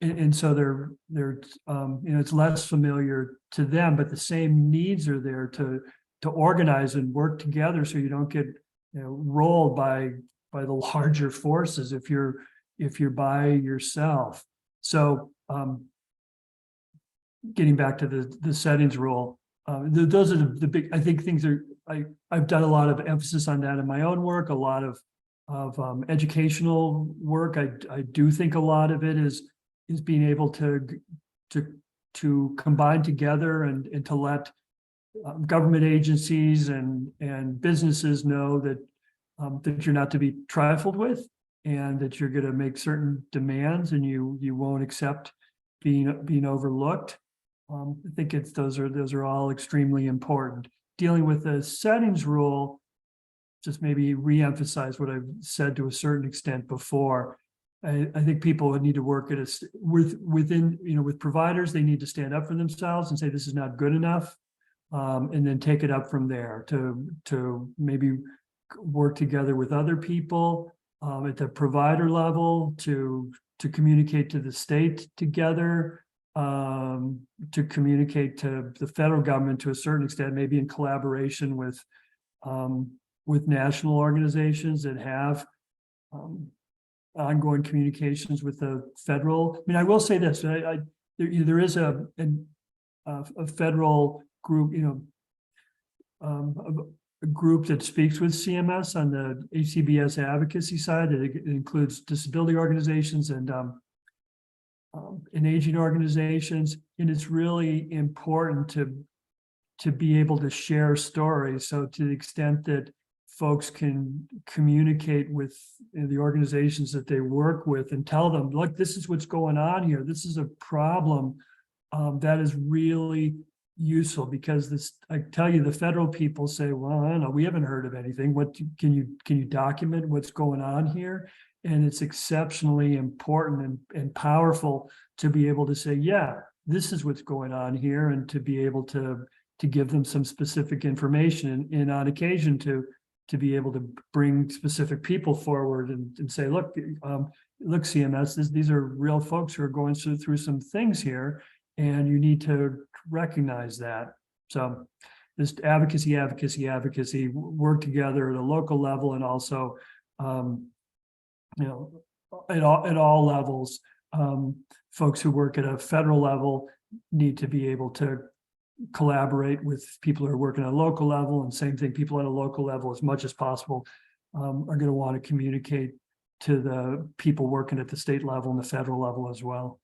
and so they're you know, it's less familiar to them, but the same needs are there to organize and work together so you don't get, you know, rolled by the larger forces if you're by yourself. So getting back to the settings rule, those are the big, I think things are, I've done a lot of emphasis on that in my own work, a lot of educational work. I do think a lot of it is being able to combine together and to let government agencies and businesses know that that you're not to be trifled with, and that you're going to make certain demands and you won't accept being overlooked. I think those are all extremely important. Dealing with the settings rule, just maybe re-emphasize what I've said to a certain extent before. I think people would need to work at within, you know, with providers, they need to stand up for themselves and say this is not good enough, and then take it up from there to maybe work together with other people at the provider level to communicate to the state together, to communicate to the federal government to a certain extent, maybe in collaboration with national organizations that have ongoing communications with the federal. I mean, I will say this: there is a federal group, you know, a group that speaks with CMS on the HCBS advocacy side. It includes disability organizations and aging organizations, and it's really important to be able to share stories. So to the extent that folks can communicate with the organizations that they work with and tell them, look, this is what's going on here. This is a problem that is really useful, because this, I tell you, the federal people say, well, I don't know, we haven't heard of anything. What can you document what's going on here? And it's exceptionally important and powerful to be able to say, yeah, this is what's going on here, and to be able to give them some specific information, and on occasion to be able to bring specific people forward and say, look, CMS, these are real folks who are going through some things here, and you need to recognize that. So this advocacy, work together at a local level, and also, at all levels. Folks who work at a federal level need to be able to collaborate with people who are working at a local level, and same thing, people at a local level, as much as possible, are going to want to communicate to the people working at the state level and the federal level as well.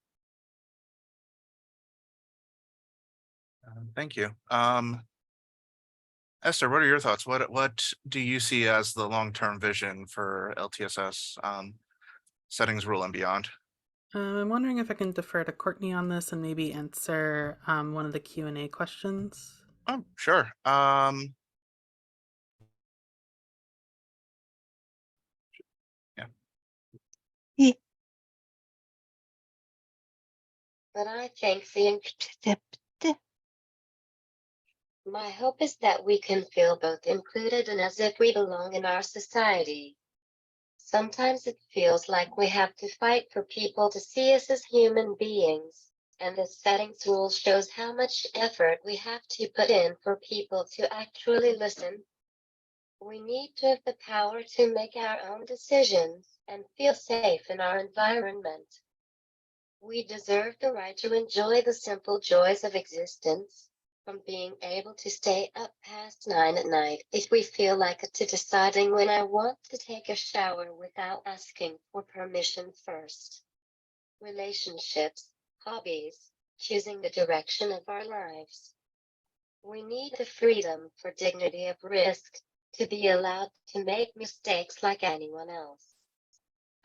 Thank you. Esther, what are your thoughts? What do you see as the long-term vision for LTSS settings rule and beyond? I'm wondering if I can defer to Courtney on this and maybe answer one of the Q&A questions. Oh, sure. But I think my hope is that we can feel both included and as if we belong in our society. Sometimes it feels like we have to fight for people to see us as human beings, and the settings rule shows how much effort we have to put in for people to actually listen. We need to have the power to make our own decisions and feel safe in our environment. We deserve the right to enjoy the simple joys of existence, from being able to stay up past 9 at night if we feel like it, to deciding when I want to take a shower without asking for permission first. Relationships, hobbies, choosing the direction of our lives. We need the freedom for dignity of risk, to be allowed to make mistakes like anyone else.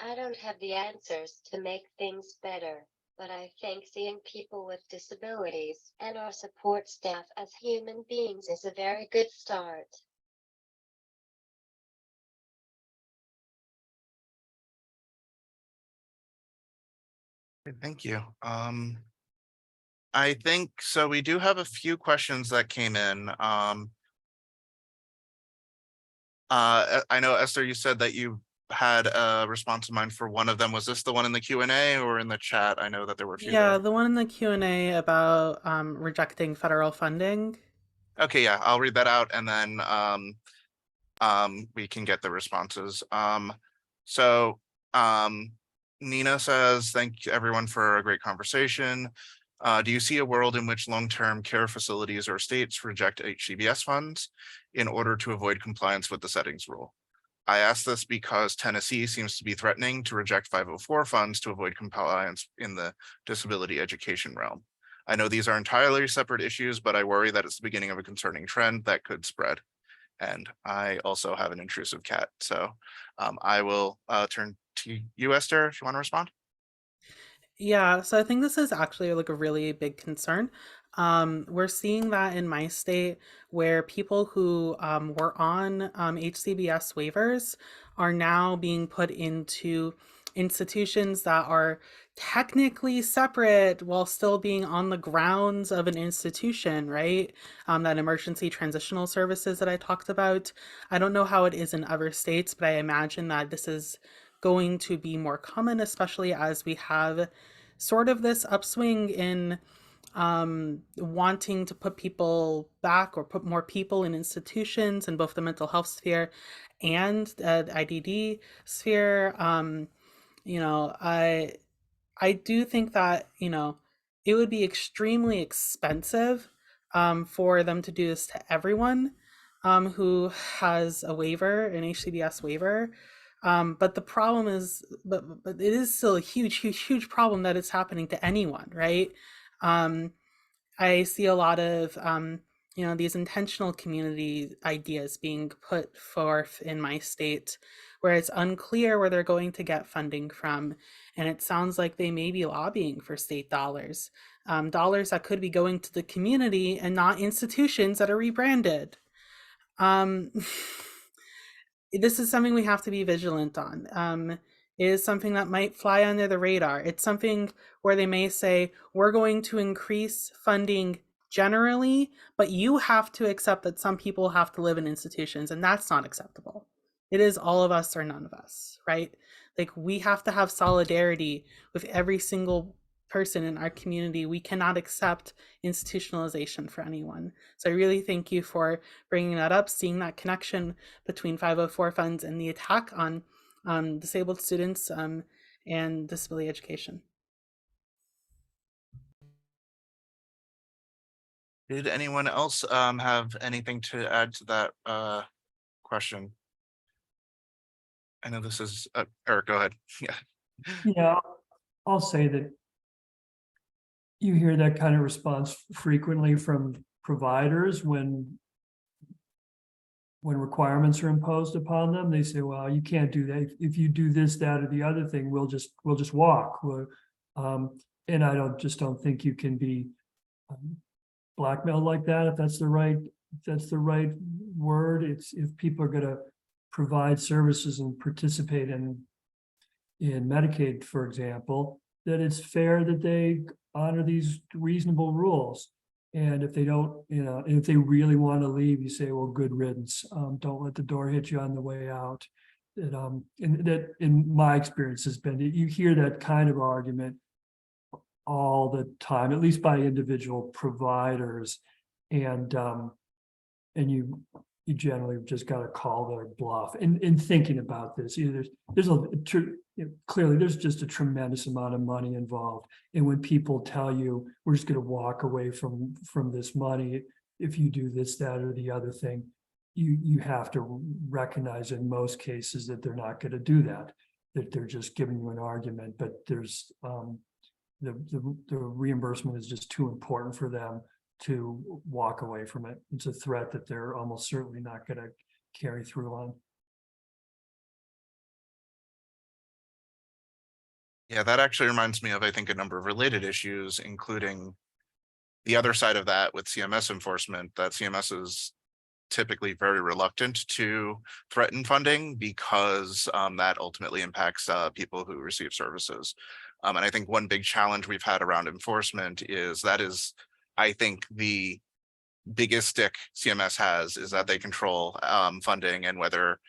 I don't have the answers to make things better, but I think seeing people with disabilities and our support staff as human beings is a very good start. Thank you. I think so. We do have a few questions that came in. I know, Esther, you said that you had a response in mind for one of them. Was this the one in the Q&A or in the chat? I know that there were a few Yeah, there. the one in the Q&A about rejecting federal funding. Okay, yeah, I'll read that out, and then we can get the responses. So Nina says, thank everyone for a great conversation. Do you see a world in which long-term care facilities or states reject HCBS funds in order to avoid compliance with the settings rule? I ask this because Tennessee seems to be threatening to reject 504 funds to avoid compliance in the disability education realm. I know these are entirely separate issues, but I worry that it's the beginning of a concerning trend that could spread. And I also have an intrusive cat. So I will turn to you, Esther, if you want to respond. Yeah, so I think this is actually like a really big concern. We're seeing that in my state, where people who were on HCBS waivers are now being put into institutions that are technically separate while still being on the grounds of an institution, right? That emergency transitional services that I talked about. I don't know how it is in other states, but I imagine that this is going to be more common, especially as we have sort of this upswing in wanting to put people back, or put more people in institutions in both the mental health sphere and the IDD sphere. I do think that, it would be extremely expensive for them to do this to everyone who has a waiver, an HCBS waiver. But the problem is, but it is still a huge problem that it's happening to anyone, right? I see a lot of these intentional community ideas being put forth in my state where it's unclear where they're going to get funding from. And it sounds like they may be lobbying for state dollars, dollars that could be going to the community and not institutions that are rebranded. This is something we have to be vigilant on. It is something that might fly under the radar. It's something where they may say, we're going to increase funding generally, but you have to accept that some people have to live in institutions, and that's not acceptable. It is all of us or none of us, right? Like, we have to have solidarity with every single person in our community. We cannot accept institutionalization for anyone. So I really thank you for bringing that up, seeing that connection between 504 funds and the attack on disabled students and disability education. Did anyone else have anything to add to that question? I know this is Eric, go ahead. Yeah. Yeah, I'll say that you hear that kind of response frequently from providers when requirements are imposed upon them. They say, well, you can't do that. If you do this, that, or the other thing, we'll just walk. And I don't think you can be blackmailed like that, if that's the right word. It's if people are going to provide services and participate in Medicaid, for example, that it's fair that they honor these reasonable rules. And if they don't, if they really want to leave, you say, well, good riddance. Don't let the door hit you on the way out. And that, in my experience, has been that you hear that kind of argument all the time, at least by individual providers, and you generally just got to call their bluff. In thinking about this, clearly there's just a tremendous amount of money involved, and when people tell you we're just going to walk away from this money if you do this, that, or the other thing, you have to recognize in most cases that they're not going to do that they're just giving you an argument, but there's the reimbursement is just too important for them to walk away from it. It's a threat that they're almost certainly not going to carry through on. Yeah, that actually reminds me of, I think, a number of related issues, including the other side of that with CMS enforcement, that CMS is typically very reluctant to threaten funding because that ultimately impacts people who receive services. And I think one big challenge we've had around enforcement is I think the biggest stick CMS has is that they control funding and whether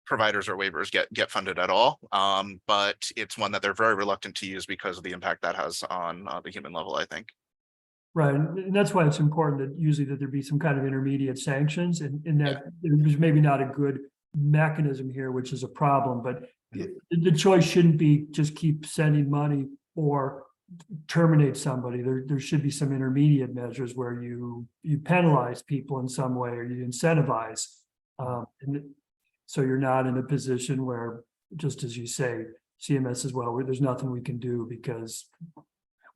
providers or waivers get funded at all. But it's one that they're very reluctant to use because of the impact that has on the human level, I think. Right, and that's why it's important that usually that there be some kind of intermediate sanctions, and that there's maybe not a good mechanism here, which is a problem, but the choice shouldn't be just keep sending money or terminate somebody. There should be some intermediate measures where you penalize people in some way, or you incentivize, and so you're not in a position where, just as you say, CMS as well, where there's nothing we can do because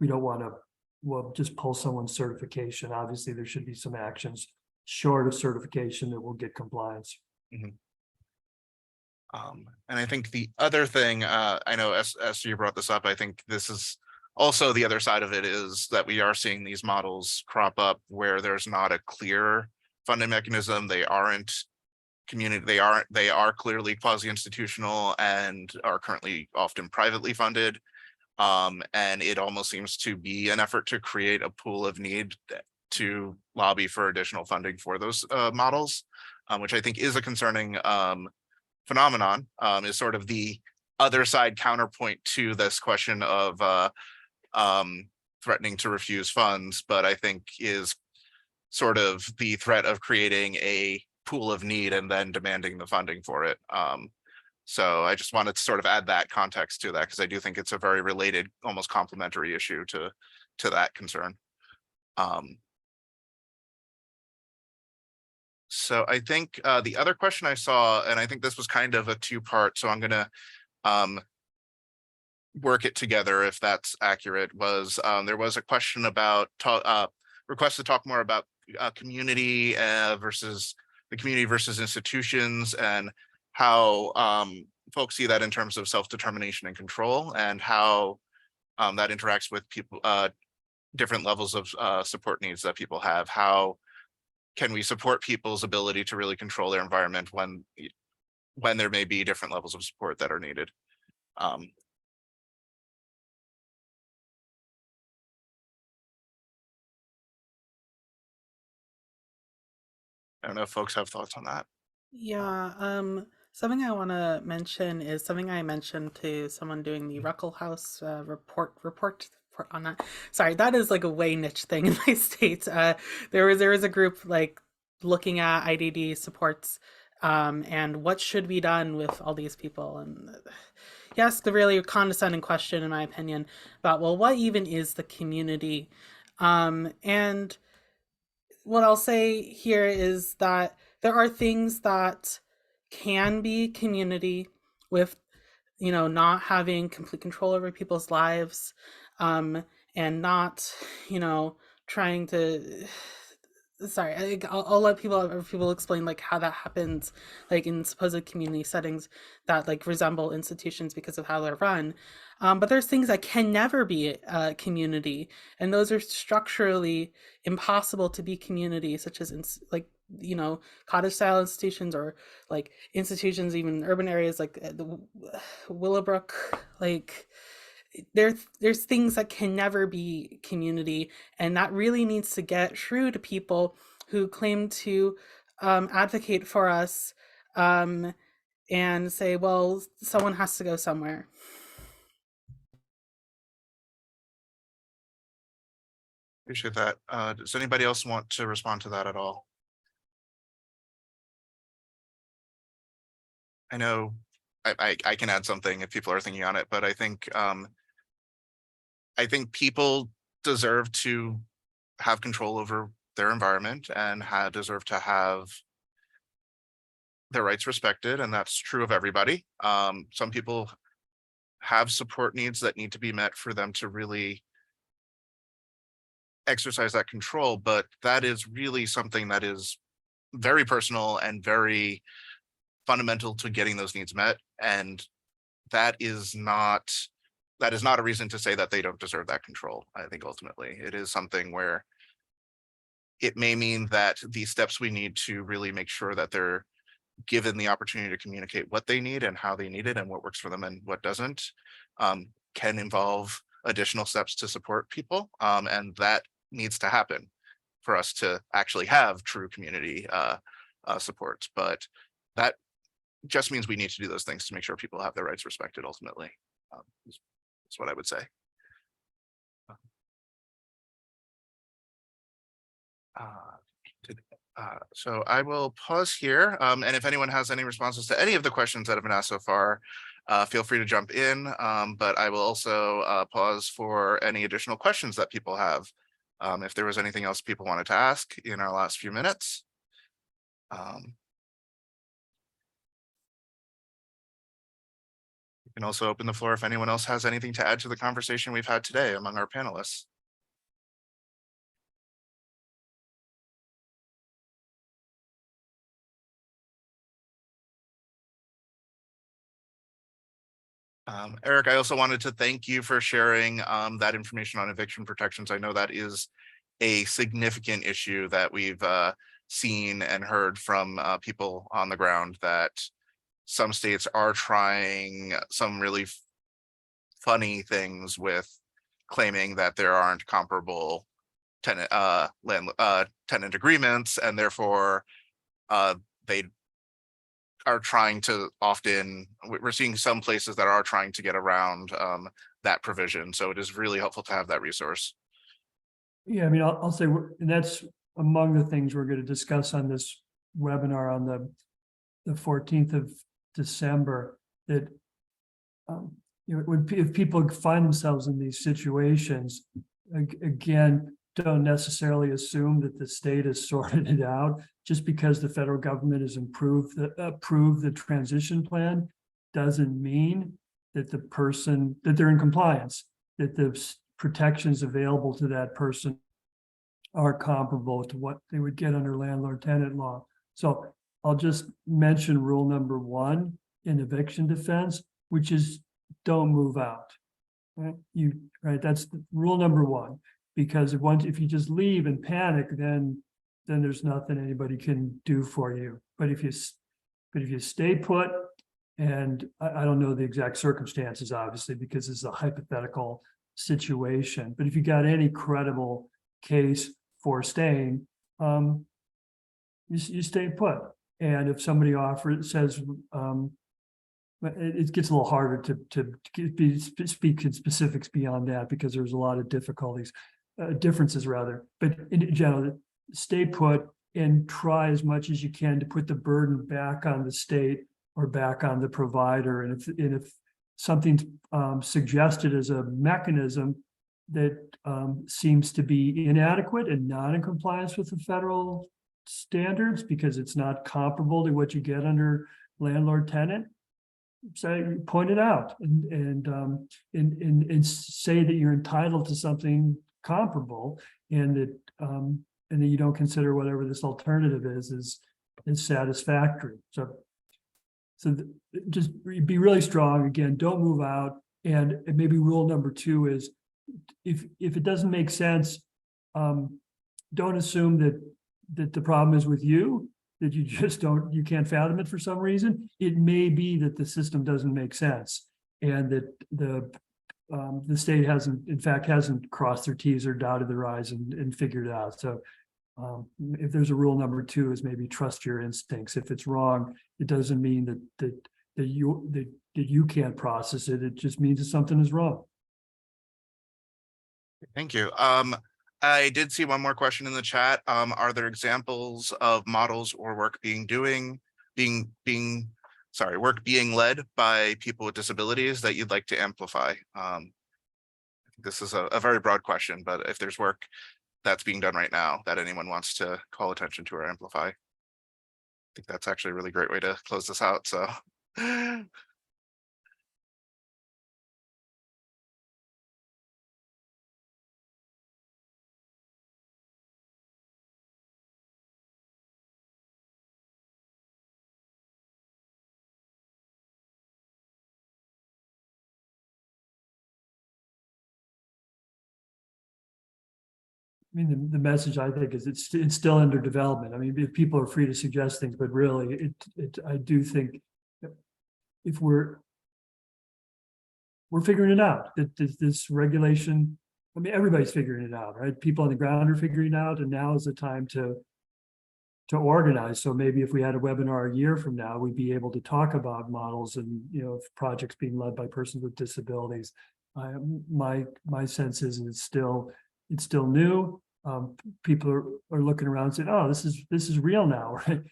we don't want to, just pull someone's certification. Obviously, there should be some actions short of certification that will get compliance. Mm-hmm. And I think the other thing, I know as you brought this up, I think this is also the other side of it, is that we are seeing these models crop up where there's not a clear funding mechanism. They aren't community, they are clearly quasi-institutional and are currently often privately funded. And it almost seems to be an effort to create a pool of need to lobby for additional funding for those models, which I think is a concerning phenomenon, is sort of the other side counterpoint to this question of threatening to refuse funds, but I think is sort of the threat of creating a pool of need and then demanding the funding for it. So I just wanted to sort of add that context to that, because I do think it's a very related, almost complementary issue to that concern. So I think the other question I saw, and I think this was kind of a two-part, so I'm going to work it together, if that's accurate, was there was a question about request to talk more about community versus the community versus institutions, and how folks see that in terms of self-determination and control, and how that interacts with people, different levels of support needs that people have. How can we support people's ability to really control their environment when there may be different levels of support that are needed? I don't know if folks have thoughts on that. Yeah, something I want to mention is something I mentioned to someone doing the Ruckle House report on that. Sorry, that is like a way niche thing in my state. There was a group like looking at IDD supports, and what should be done with all these people, and he asked a really condescending question, in my opinion, about, well, what even is the community? And what I'll say here is that there are things that can be community with, not having complete control over people's lives, and not, trying to. Sorry, I'll let people explain like how that happens, like in supposed community settings that like resemble institutions because of how they're run. But there's things that can never be a community, and those are structurally impossible to be community, such as cottage style institutions, or like institutions even in urban areas like the Willowbrook. Like there's things that can never be community, and that really needs to get through to people who claim to advocate for us, and say, well, someone has to go somewhere. Appreciate that. Does anybody else want to respond to that at all? I know I can add something if people are thinking on it, but I think people deserve to have control over their environment and deserve to have their rights respected, and that's true of everybody. Some people have support needs that need to be met for them to really exercise that control, but that is really something that is very personal and very fundamental to getting those needs met, and that is not a reason to say that they don't deserve that control. I think ultimately it is something where it may mean that the steps we need to really make sure that they're given the opportunity to communicate what they need and how they need it and what works for them and what doesn't, can involve additional steps to support people, and that needs to happen for us to actually have true community support. But that just means we need to do those things to make sure people have their rights respected ultimately. That's what I would say. So I will pause here, and if anyone has any responses to any of the questions that have been asked so far, feel free to jump in, but I will also pause for any additional questions that people have, if there was anything else people wanted to ask in our last few minutes. You can also open the floor if anyone else has anything to add to the conversation we've had today among our panelists. Eric, I also wanted to thank you for sharing that information on eviction protections. I know that is a significant issue that we've seen and heard from people on the ground, that some states are trying some really funny things with claiming that there aren't comparable tenant agreements, and therefore they are trying to we're seeing some places that are trying to get around that provision. So it is really helpful to have that resource. Yeah, I mean, I'll say, and that's among the things we're going to discuss on this webinar on the 14th of December, that if people find themselves in these situations, again, don't necessarily assume that the state has sorted it out. Just because the federal government has approved the transition plan doesn't mean that the person, that they're in compliance, that the protections available to that person are comparable to what they would get under landlord-tenant law. So I'll just mention rule number 1 in eviction defense, which is don't move out. Right? That's rule number 1, because if you just leave and panic, then there's nothing anybody can do for you. But if you stay put, and I don't know the exact circumstances, obviously, because it's a hypothetical situation, but if you got any credible case for staying, you stay put. And if somebody says, but it gets a little harder to speak in specifics beyond that, because there's a lot of differences rather. But in general, stay put and try as much as you can to put the burden back on the state or back on the provider. And if something's suggested as a mechanism that seems to be inadequate and not in compliance with the federal standards, because it's not comparable to what you get under landlord-tenant, point it out and say that you're entitled to something comparable, and that you don't consider whatever this alternative is satisfactory. So just be really strong. Again, don't move out. And maybe rule number 2 is if it doesn't make sense, don't assume that the problem is with you, that you can't fathom it for some reason. It may be that the system doesn't make sense, and that the state hasn't crossed their T's or dotted their I's and figured it out. So if there's a rule number 2 is maybe trust your instincts. If it's wrong, it doesn't mean that you can't process it. It just means that something is wrong. Thank you. I did see one more question in the chat. Are there examples of models or work being led by people with disabilities that you'd like to amplify? This is a very broad question, but if there's work that's being done right now that anyone wants to call attention to or amplify, I think that's actually a really great way to close this out. So I mean, the message, I think, is it's still under development. I mean, if people are free to suggest things, but really, I do think if we're figuring it out, that this regulation, I mean, everybody's figuring it out, right? People on the ground are figuring it out, and now is the time to organize. So maybe if we had a webinar a year from now, we'd be able to talk about models and, projects being led by persons with disabilities. My sense is it's still new. People are looking around and saying, "Oh, this is real now," right?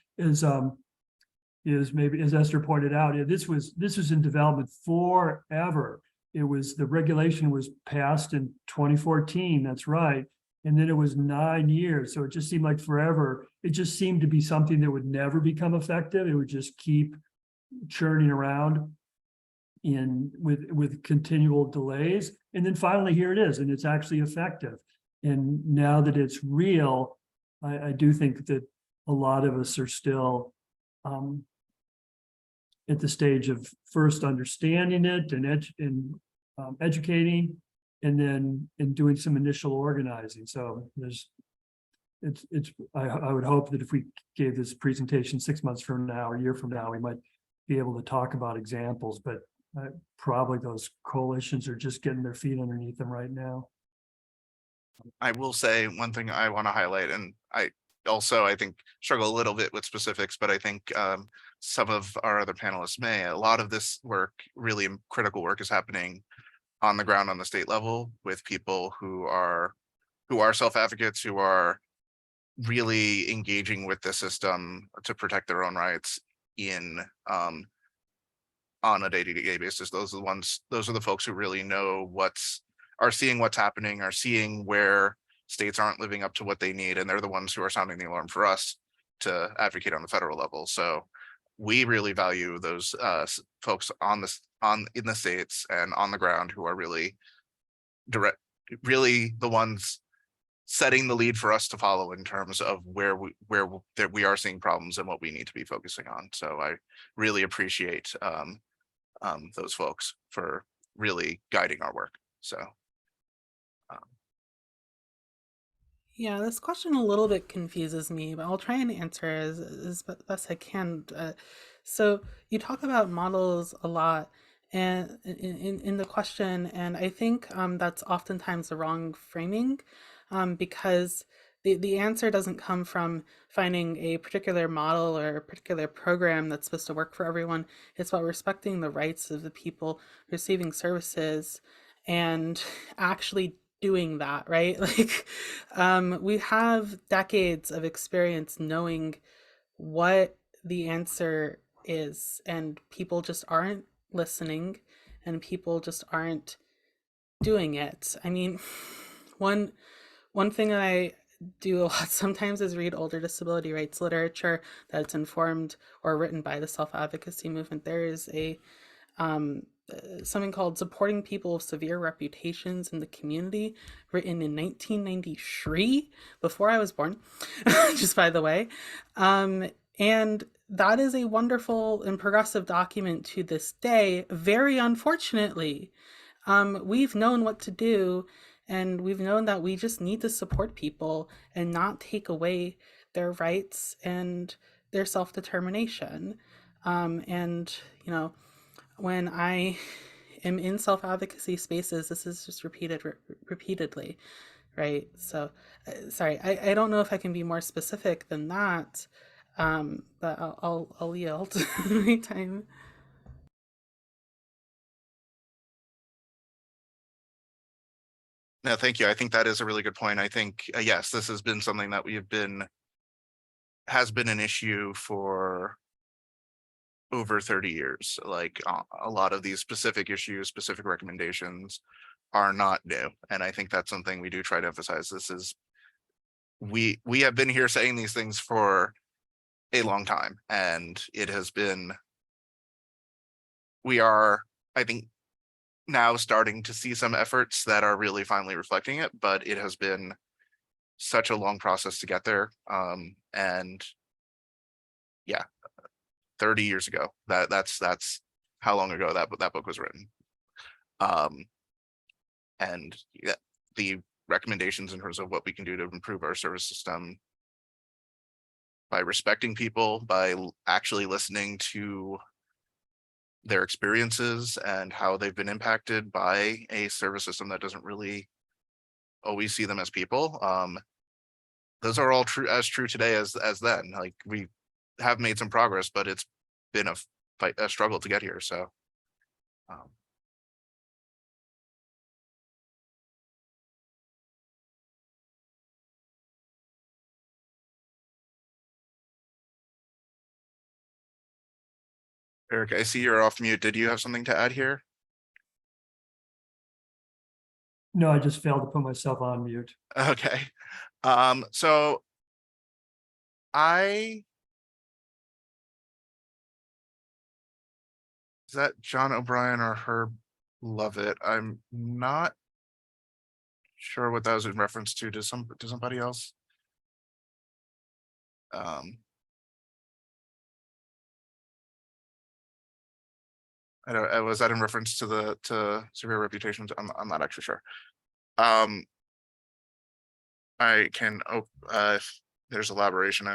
Is maybe, as Esther pointed out, this was in development forever. The regulation was passed in 2014. That's right, and then it was 9 years. So it just seemed like forever. It just seemed to be something that would never become effective. It would just keep churning around with continual delays, and then finally here it is, and it's actually effective. And now that it's real, I do think that a lot of us are still at the stage of first understanding it and educating, and then doing some initial organizing. So I would hope that if we gave this presentation 6 months from now or a year from now, we might be able to talk about examples, but probably those coalitions are just getting their feet underneath them right now. I will say one thing I want to highlight, and I think struggle a little bit with specifics, but I think some of our other panelists may. A lot of this work, really critical work, is happening on the ground on the state level with people who are self-advocates, who are really engaging with the system to protect their own rights on a day-to-day basis. Those are the folks who really know are seeing what's happening, are seeing where states aren't living up to what they need, and they're the ones who are sounding the alarm for us to advocate on the federal level. So we really value those folks in the states and on the ground who are really the ones setting the lead for us to follow in terms of where we are seeing problems and what we need to be focusing on. So I really appreciate those folks for really guiding our work. So Yeah, this question a little bit confuses me, but I'll try and answer as best I can. So you talk about models a lot and in the question, and I think that's oftentimes the wrong framing, because the answer doesn't come from finding a particular model or a particular program that's supposed to work for everyone. It's about respecting the rights of the people receiving services and actually doing that, right? Like, we have decades of experience knowing what the answer is, and people just aren't listening, and people just aren't doing it. I mean, one thing that I do a lot sometimes is read older disability rights literature that's informed or written by the self-advocacy movement. There is a something called Supporting People with Severe Reputations in the Community, written in 1993, before I was born, just by the way. And that is a wonderful and progressive document to this day. Very unfortunately, we've known what to do, and we've known that we just need to support people and not take away their rights and their self-determination. And, you know, when I am in self-advocacy spaces, this is just repeated repeatedly, right? So, sorry, I don't know if I can be more specific than that, but I'll yield my time. no, thank you. I think that is a really good point. I think yes, this has been something that has been an issue for over 30 years. Like a lot of these specific issues, specific recommendations are not new. And I think that's something we do try to emphasize. This is, we have been here saying these things for a long time, and it has been, we are, I think, now starting to see some efforts that are really finally reflecting it, but it has been such a long process to get there. And yeah, 30 years ago, that's how long ago that book was written. And yeah, the recommendations in terms of what we can do to improve our service system by respecting people, by actually listening to their experiences and how they've been impacted by a service system that doesn't really always see them as people. Those are all true today as then. Like, we have made some progress, but it's been a struggle to get here. So Eric, I see you're off mute. Did you have something to add here? No, I just failed to put myself on mute. Okay. So is that John O'Brien or Herb Lovett? I'm not sure what that was in reference to. To somebody else? I don't. Was that in reference to severe reputations? I'm not actually sure. I can. If there's elaboration.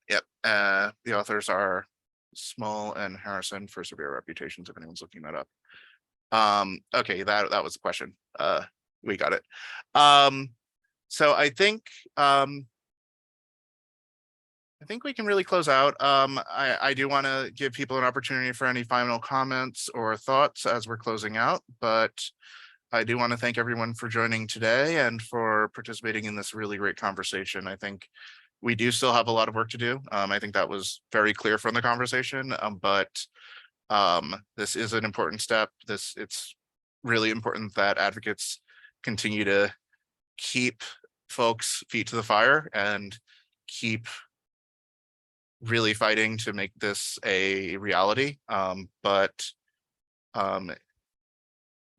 Yep. The authors are Small and Harrison for severe reputations, if anyone's looking that up. Okay, that was the question. We got it. So I think we can really close out. I do want to give people an opportunity for any final comments or thoughts as we're closing out, but I do want to thank everyone for joining today and for participating in this really great conversation. I think we do still have a lot of work to do. I think that was very clear from the conversation, but this is an important step. It's really important that advocates continue to keep folks' feet to the fire and keep really fighting to make this a reality. But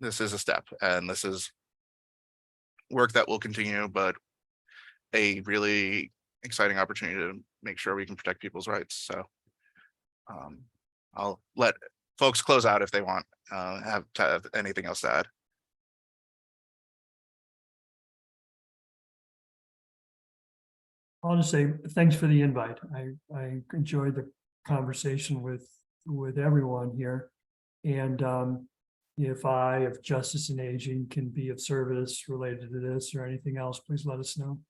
this is a step, and this is work that will continue, but a really exciting opportunity to make sure we can protect people's rights. So I'll let folks close out if they want to have anything else to add. I'll just say thanks for the invite. I enjoyed the conversation with everyone here. And if Justice and Aging can be of service related to this or anything else, please let us know.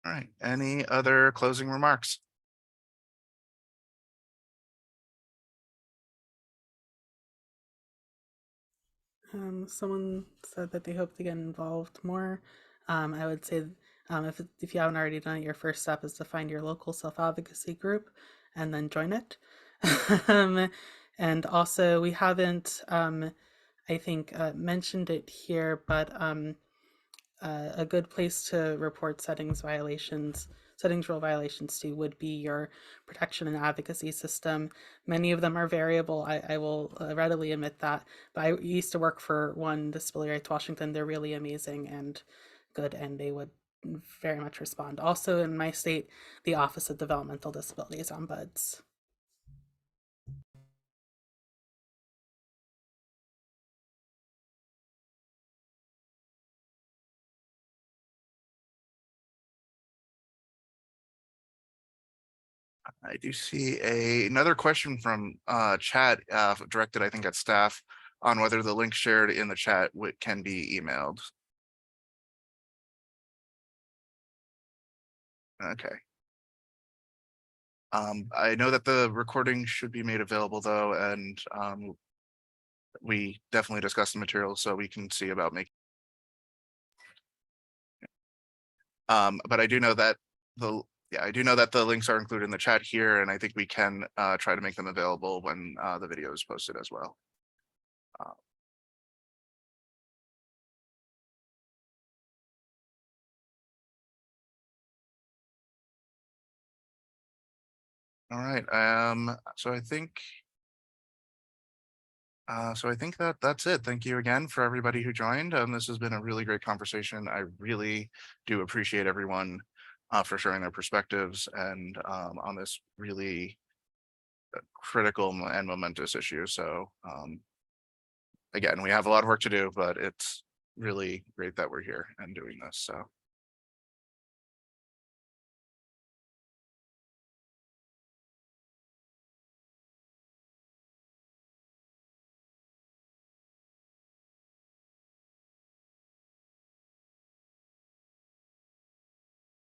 All right, any other closing remarks? Someone said that they hope to get involved more. I would say if you haven't already done it, your first step is to find your local self-advocacy group and then join it. And also, we haven't, I think, mentioned it here, but a good place to report settings rule violations to would be your protection and advocacy system. Many of them are variable. I will readily admit that, but I used to work for one, Disability Rights Washington. They're really amazing and good, and they would very much respond. Also in my state, the Office of Developmental Disabilities Ombuds. I do see another question from chat directed, I think, at staff on whether the link shared in the chat can be emailed. Okay. I know that the recording should be made available though, and we definitely discussed the material so we can see about making. But I do know that the links are included in the chat here, and I think we can try to make them available when the video is posted as well. All right. So I think that that's it. Thank you again for everybody who joined. This has been a really great conversation. I really do appreciate everyone for sharing their perspectives and on this really critical and momentous issue. So again, we have a lot of work to do, but it's really great that we're here and doing this. So